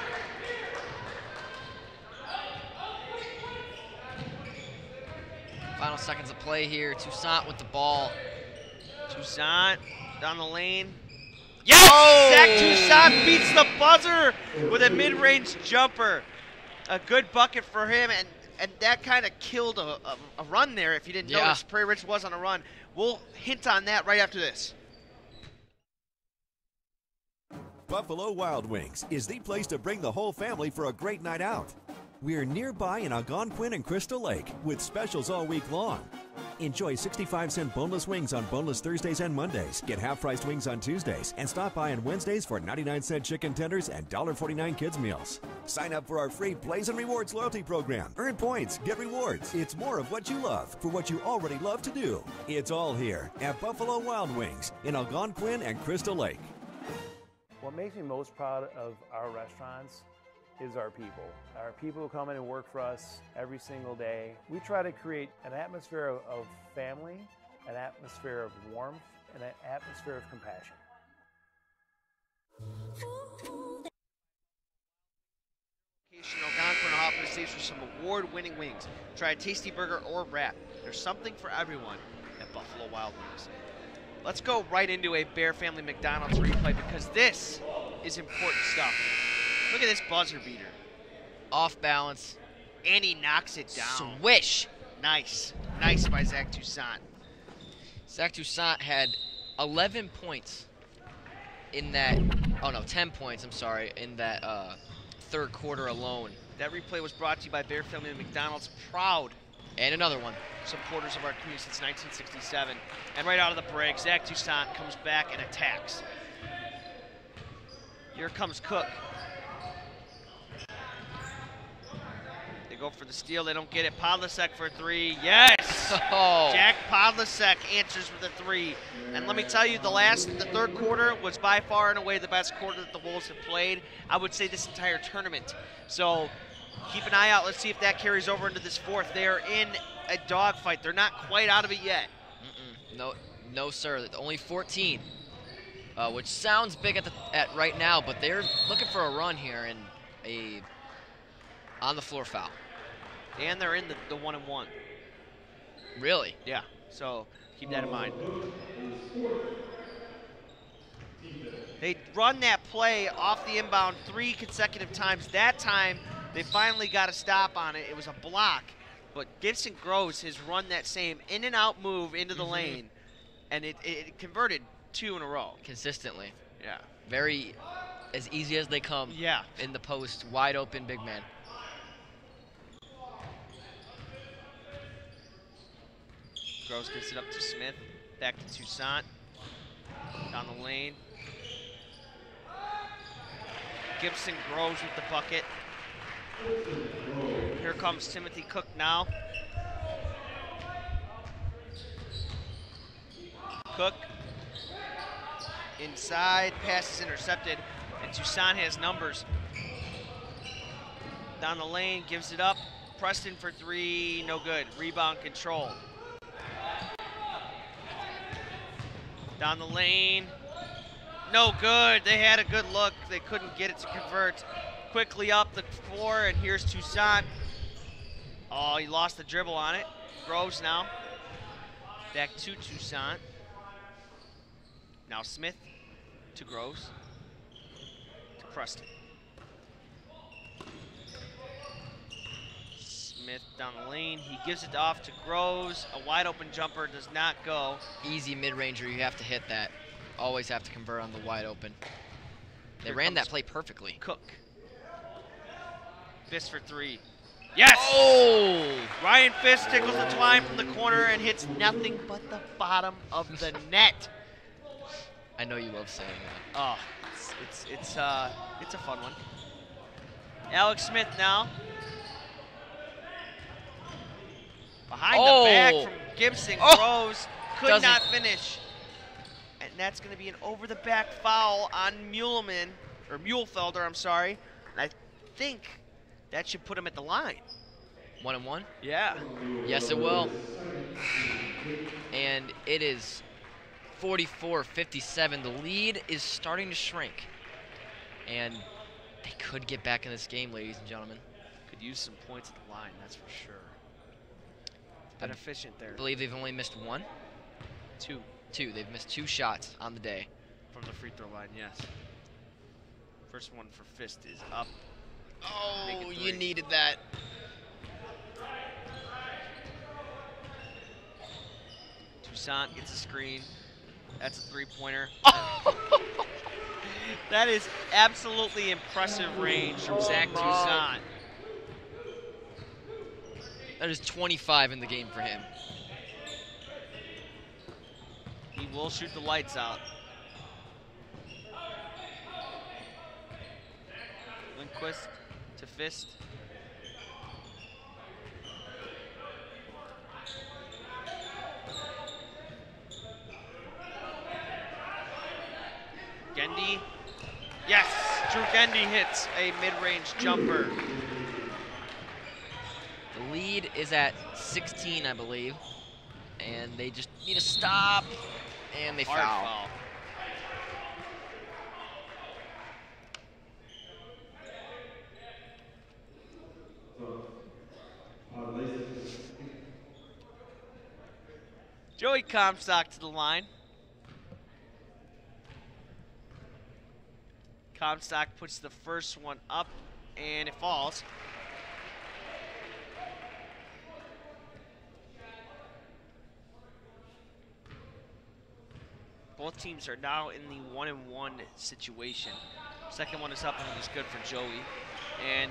Final seconds of play here. Toussaint with the ball. Toussaint down the lane. Yes! Oh! Zach Toussaint beats the buzzer with a mid-range jumper. A good bucket for him, and that kind of killed a run there. If you didn't notice, Prairie Ridge was on a run. We'll hint on that right after this. Buffalo Wild Wings is the place to bring the whole family for a great night out. We're nearby in Algonquin and Crystal Lake with specials all week long. Enjoy 65-cent boneless wings on boneless Thursdays and Mondays. Get half-priced wings on Tuesdays. And stop by on Wednesdays for 99-cent chicken tenders and $1.49 kids meals. Sign up for our free Plays and Rewards loyalty program. Earn points, get rewards. It's more of what you love for what you already love to do. It's all here at Buffalo Wild Wings in Algonquin and Crystal Lake. What makes me most proud of our restaurants is our people. Our people who come in and work for us every single day. We try to create an atmosphere of family, an atmosphere of warmth, and an atmosphere of compassion. Algonquin Hoffman Estates for some award-winning wings. Try a tasty burger or wrap. There's something for everyone at Buffalo Wild Wings. Let's go right into a Bear Family McDonald's replay because this is important stuff. Look at this buzzer beater. Off balance. And he knocks it down. Swish. Nice. Nice by Zach Toussaint. Zach Toussaint had 11 points in that, 10 points, I'm sorry, in that third quarter alone. That replay was brought to you by Bear Family McDonald's, proud and another one. Supporters of our community since 1967. And right out of the break, Zach Toussaint comes back and attacks. Here comes Cook. They go for the steal. They don't get it. Podlasek for 3. Yes! Oh. Jack Podlasek answers with a 3. And let me tell you, the third quarter was by far and away the best quarter that the Wolves have played. I would say this entire tournament. So keep an eye out. Let's see if that carries over into this fourth. They are in a dogfight. They're not quite out of it yet. No, sir. Only 14, which sounds big at right now, but they're looking for a run here and a On the floor foul. And they're in the 1-and-1. Really? Yeah, so keep that in mind. They run that play off the inbound 3 consecutive times. That time, they finally got a stop on it. It was a block. But Gibson Groves has run that same in and out move into the lane, and it converted 2 in a row. Consistently. Yeah. Very as easy as they come. Yeah. In the post, wide open big man. Groves gets it up to Smith. Back to Toussaint. Down the lane. Gibson Groves with the bucket. Here comes Timothy Cook now. Cook inside, pass is intercepted, and Toussaint has numbers. Down the lane, gives it up. Preston for 3, no good. Rebound controlled. Down the lane, no good. They had a good look. They couldn't get it to convert. Quickly up the floor, and here's Toussaint. Oh, he lost the dribble on it. Groves now. Back to Toussaint. Now Smith to Groves. To Preston. Smith down the lane. He gives it off to Groves. A wide open jumper does not go. Easy mid-ranger, you have to hit that. Always have to convert on the wide open. They Here ran that comes play perfectly. Cook. Fist for 3. Yes! Oh! Ryan Fist tickles the twine from the corner and hits nothing but the bottom of the net. I know you love saying that. Oh, it's a fun one. Alex Smith now. Behind the back from Gibson. Groves could not finish. And that's going to be an over-the-back foul on Muehlfelder, I'm sorry. And I think that should put him at the line. 1-and-1? Yeah. Yes, it will. And it is 44-57. The lead is starting to shrink. And they could get back in this game, ladies and gentlemen. Could use some points at the line, that's for sure. Been efficient there. I believe they've only missed 1? 2. 2. They've missed 2 shots on the day. From the free throw line, yes. First one for Fist is up. Oh, you needed that. Toussaint gets a screen. That's a 3-pointer. That is absolutely impressive range from Zach Toussaint. That is 25 in the game for him. He will shoot the lights out. Lindquist to Fist. Gendy. Yes, Drew Gendy hits a mid-range jumper. The lead is at 16, I believe. And they just need a stop. And they foul. Joey Comstock to the line. Comstock puts the first one up, and it falls. Both teams are now in the 1-and-1 situation. Second one is up, and it was good for Joey. And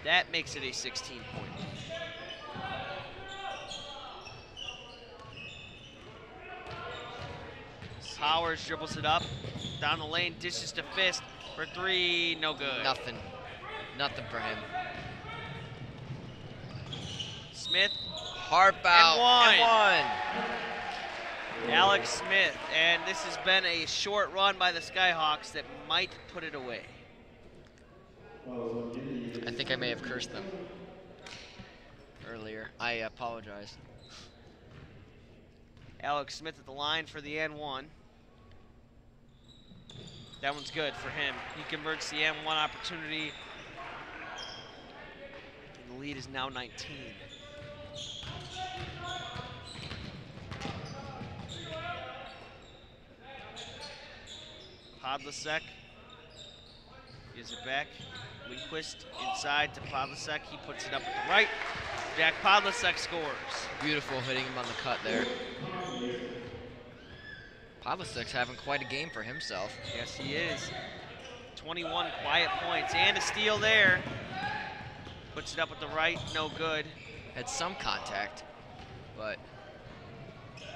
that makes it a 16-point. Powers dribbles it up. Down the lane, dishes to Fist for 3, no good. Nothing. Nothing for him. Smith. Hard foul. And one. Alex Smith. And this has been a short run by the Skyhawks that might put it away. I think I may have cursed them earlier. I apologize. Alex Smith at the line for the N1. That one's good for him. He converts the N1 opportunity. is now 19. Podlasek gives it back. Lindquist inside to Podlasek. He puts it up at the right. Jack Podlasek scores. Beautiful hitting him on the cut there. Podlasek's having quite a game for himself. Yes, he is. 21 quiet points and a steal there. Puts it up at the right, no good. Had some contact, but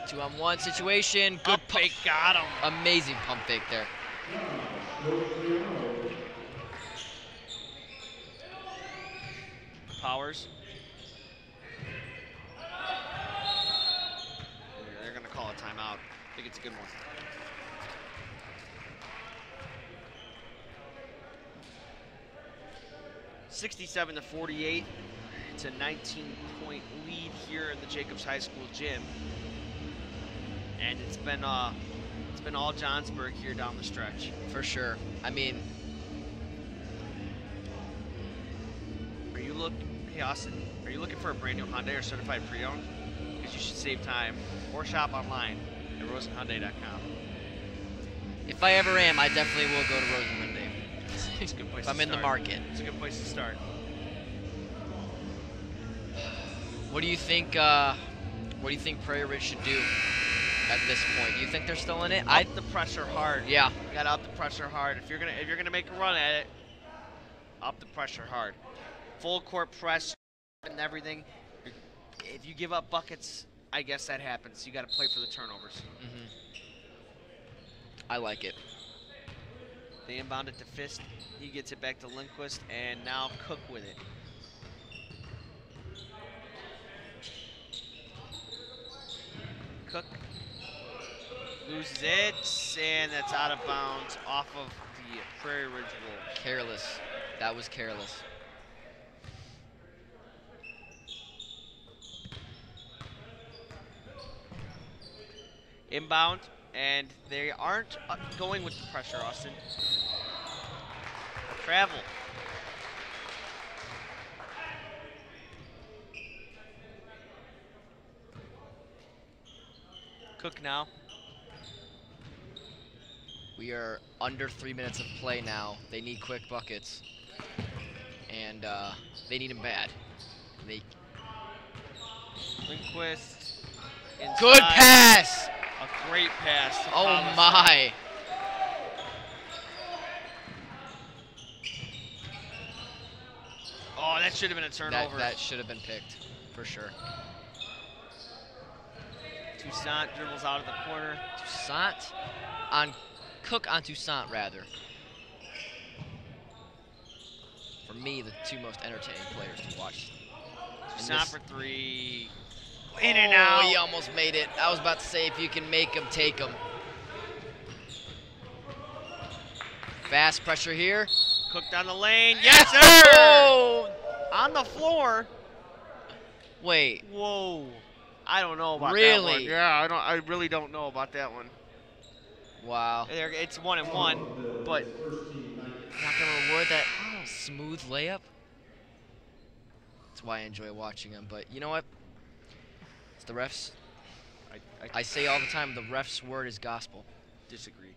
2-on-1 situation. Good Pump fake, got him. Amazing pump fake there. Powers. They're going to call a timeout. I think it's a good one. (67-48). It's a 19-point lead here in the Jacobs High School gym, and it's been all Johnsburg here down the stretch. For sure. I mean, hey Austin, are you looking for a brand new Hyundai or certified pre-owned? Because you should save time or shop online at rosenhyundai.com. if I ever am, I definitely will go to Rosen Hyundai. It's a good place if I'm to in the start. market. It's a good place to start. What do you think Prairie Ridge should do at this point? Do you think they're still in it? Up the pressure hard. Yeah. You gotta up the pressure hard. If you're gonna make a run at it, up the pressure hard. Full court press and everything. If you give up buckets, I guess that happens. You gotta play for the turnovers. Mm-hmm. I like it. They inbound it to Fist. He gets it back to Lindquist, and now Cook with it. Cook loses it, and that's out of bounds off of the Prairie Ridge Wolves. Careless. That was careless. Inbound, and they aren't going with the pressure, Austin. Travel. Cook now. We are under 3 minutes of play now. They need quick buckets, and they need them bad. Lindquist. Inside. Good pass! A great pass. To Oh Podlasek. my! Oh, that should have been a turnover. That should have been picked, for sure. Toussaint dribbles out of the corner. Toussaint on Cook on Toussaint, rather. For me, the two most entertaining players to watch. Toussaint for three. In and out. He almost made it. I was about to say, if you can make him, take him. Fast pressure here. Cook down the lane. Yes, sir! Oh! On the floor. Wait. Whoa. I don't know about that Really? one. Yeah, I really don't know about that one. Wow. It's 1-1, but Not gonna reward that smooth layup. That's why I enjoy watching him. But you know what? It's the refs. I say all the time, the refs' word is gospel. disagree.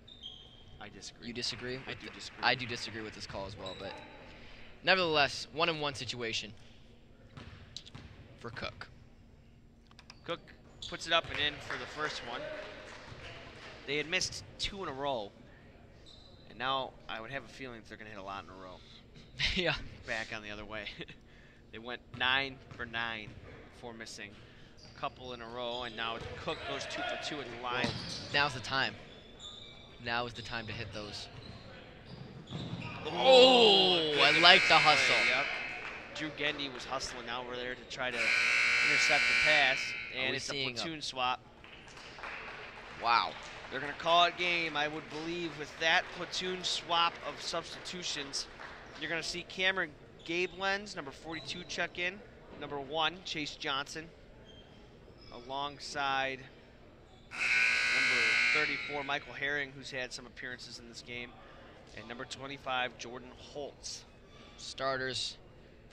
I disagree. You disagree? I do disagree. I do disagree with this call as well, but nevertheless, 1-on-1 situation for Cook. Cook puts it up and in for the first one. They had missed 2 in a row, and now I would have a feeling that they're going to hit a lot in a row. Yeah. Back on the other way. They went 9 for 9 before missing a couple in a row, and now Cook goes 2 for 2 at the line. Well, now's the time. Now is the time to hit those. Oh, I like the hustle. Yep. Drew Gendy was hustling over there to try to intercept the pass, and it's a platoon swap. Wow. They're going to call it game, I would believe, with that platoon swap of substitutions. You're going to see Cameron Gabelenz, number 42, check in. Number 1, Chase Johnson, alongside number 34, Michael Herring, who's had some appearances in this game, and number 25, Jordan Holtz. Starters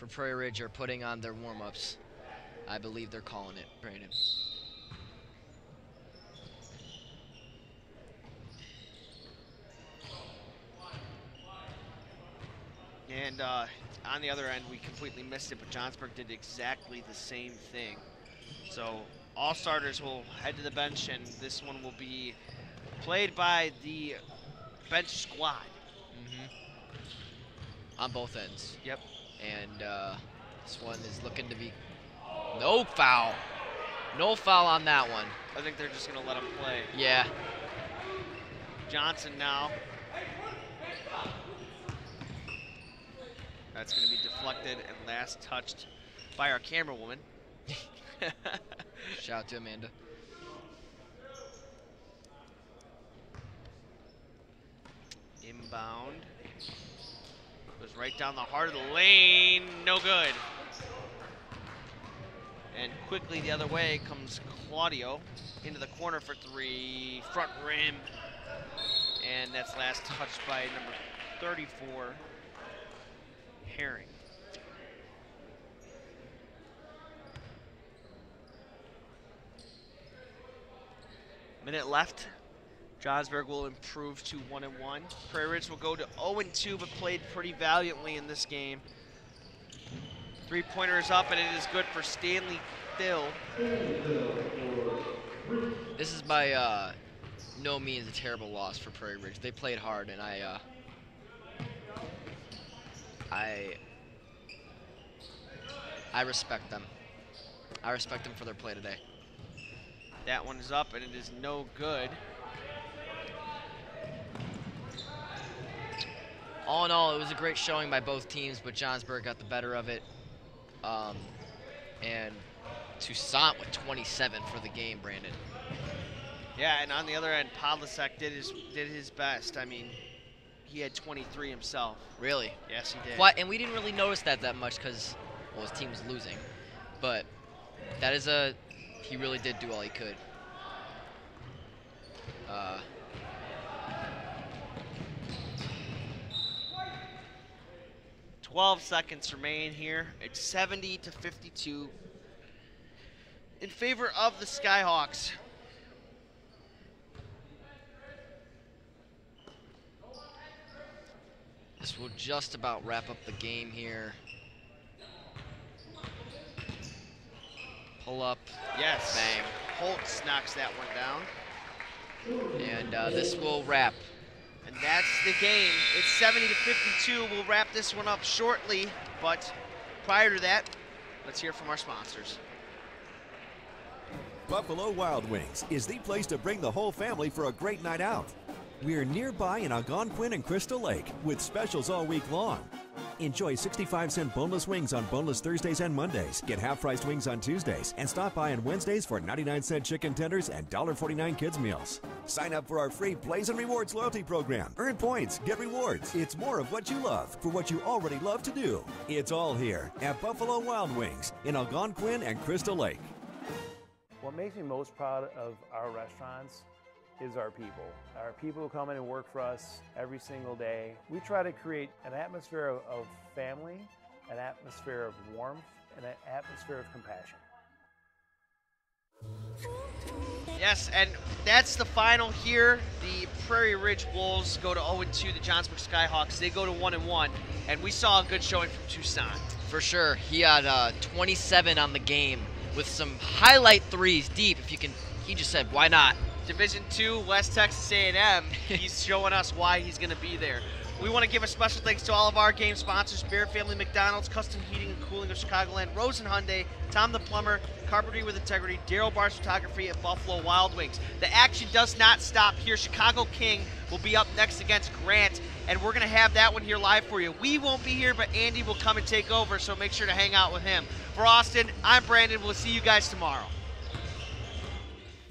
for Prairie Ridge are putting on their warm-ups. I believe they're calling it, Brandon. And on the other end, we completely missed it, but Johnsburg did exactly the same thing. So all starters will head to the bench, and this one will be played by the bench squad. On both ends. Yep. And this one is looking to be no foul. No foul on that one. I think they're just going to let him play. Yeah. Johnson now. That's going to be deflected and last touched by our camera woman. Shout out to Amanda. Inbound. Goes right down the heart of the lane. No good. And quickly the other way comes Claudio into the corner for three. Front rim. And that's last touched by number 34, Herring. Minute left. Johnsburg will improve to 1-1. Prairie Ridge will go to 0-2, but played pretty valiantly in this game. Three-pointer is up, and it is good for Stanley Thill. This is by no means a terrible loss for Prairie Ridge. They played hard, and I respect them. I respect them for their play today. That one is up, and it is no good. All in all, it was a great showing by both teams, but Johnsburg got the better of it. And Toussaint with 27 for the game, Brandon. Yeah, and on the other end, Podlasek did his best. I mean, he had 23 himself. Really? Yes, he did. What? And we didn't really notice that much because, well, his team was losing. But that is he really did do all he could. 12 seconds remain here. It's 70-52 in favor of the Skyhawks. This will just about wrap up the game here. Pull up. Yes. Bang. Holtz knocks that one down. And this will wrap. And that's the game. It's 70-52. We'll wrap this one up shortly, but prior to that, let's hear from our sponsors. Buffalo Wild Wings is the place to bring the whole family for a great night out. We're nearby in Algonquin and Crystal Lake with specials all week long. Enjoy 65-cent boneless wings on boneless Thursdays and Mondays. Get half-priced wings on Tuesdays. And stop by on Wednesdays for 99-cent chicken tenders and $1.49 kids meals. Sign up for our free Plays and Rewards loyalty program. Earn points, get rewards. It's more of what you love for what you already love to do. It's all here at Buffalo Wild Wings in Algonquin and Crystal Lake. What makes me most proud of our restaurants is our people. Our people who come in and work for us every single day. We try to create an atmosphere of family, an atmosphere of warmth, and an atmosphere of compassion. Yes, and that's the final here. The Prairie Ridge Wolves go to 0-2. The Johnsburg Skyhawks, they go to 1-1. And we saw a good showing from Toussaint. For sure. He had 27 on the game with some highlight threes deep. If you can, he just said, why not? Division II, West Texas A&M. He's showing us why he's going to be there. We want to give a special thanks to all of our game sponsors: Bear Family McDonald's, Custom Heating and Cooling of Chicagoland, Rosen Hyundai, Tom the Plumber, Carpentry with Integrity, Daryl Barnes Photography, and Buffalo Wild Wings. The action does not stop here. Chicago King will be up next against Grant, and we're going to have that one here live for you. We won't be here, but Andy will come and take over, so make sure to hang out with him. For Austin, I'm Brandon. We'll see you guys tomorrow.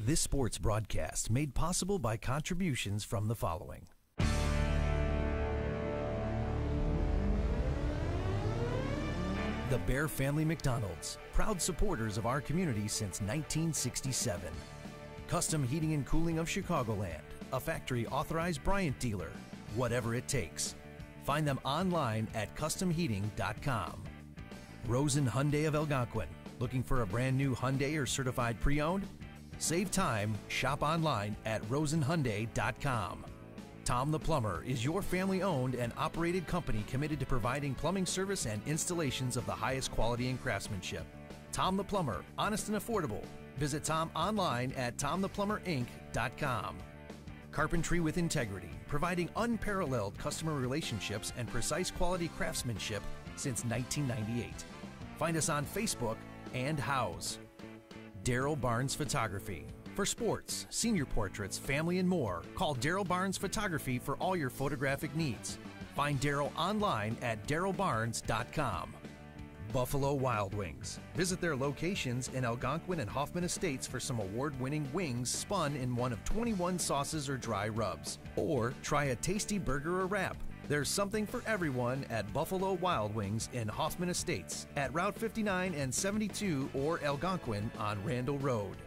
This sports broadcast made possible by contributions from the following. The Bear Family McDonald's, proud supporters of our community since 1967. Custom Heating and Cooling of Chicagoland, a factory authorized Bryant dealer, whatever it takes. Find them online at customheating.com. Rosen Hyundai of Algonquin. Looking for a brand new Hyundai or certified pre-owned? Save time, shop online at rosenhyundai.com. Tom the Plumber is your family-owned and operated company committed to providing plumbing service and installations of the highest quality and craftsmanship. Tom the Plumber, honest and affordable. Visit Tom online at tomtheplumberinc.com. Carpentry with integrity, providing unparalleled customer relationships and precise quality craftsmanship since 1998. Find us on Facebook and House. Daryl Barnes Photography. For sports, senior portraits, family, and more, call Daryl Barnes Photography for all your photographic needs. Find Daryl online at darylbarnes.com. Buffalo Wild Wings. Visit their locations in Algonquin and Hoffman Estates for some award-winning wings spun in one of 21 sauces or dry rubs. Or try a tasty burger or wrap. There's something for everyone at Buffalo Wild Wings in Hoffman Estates at Route 59 and 72 or Algonquin on Randall Road.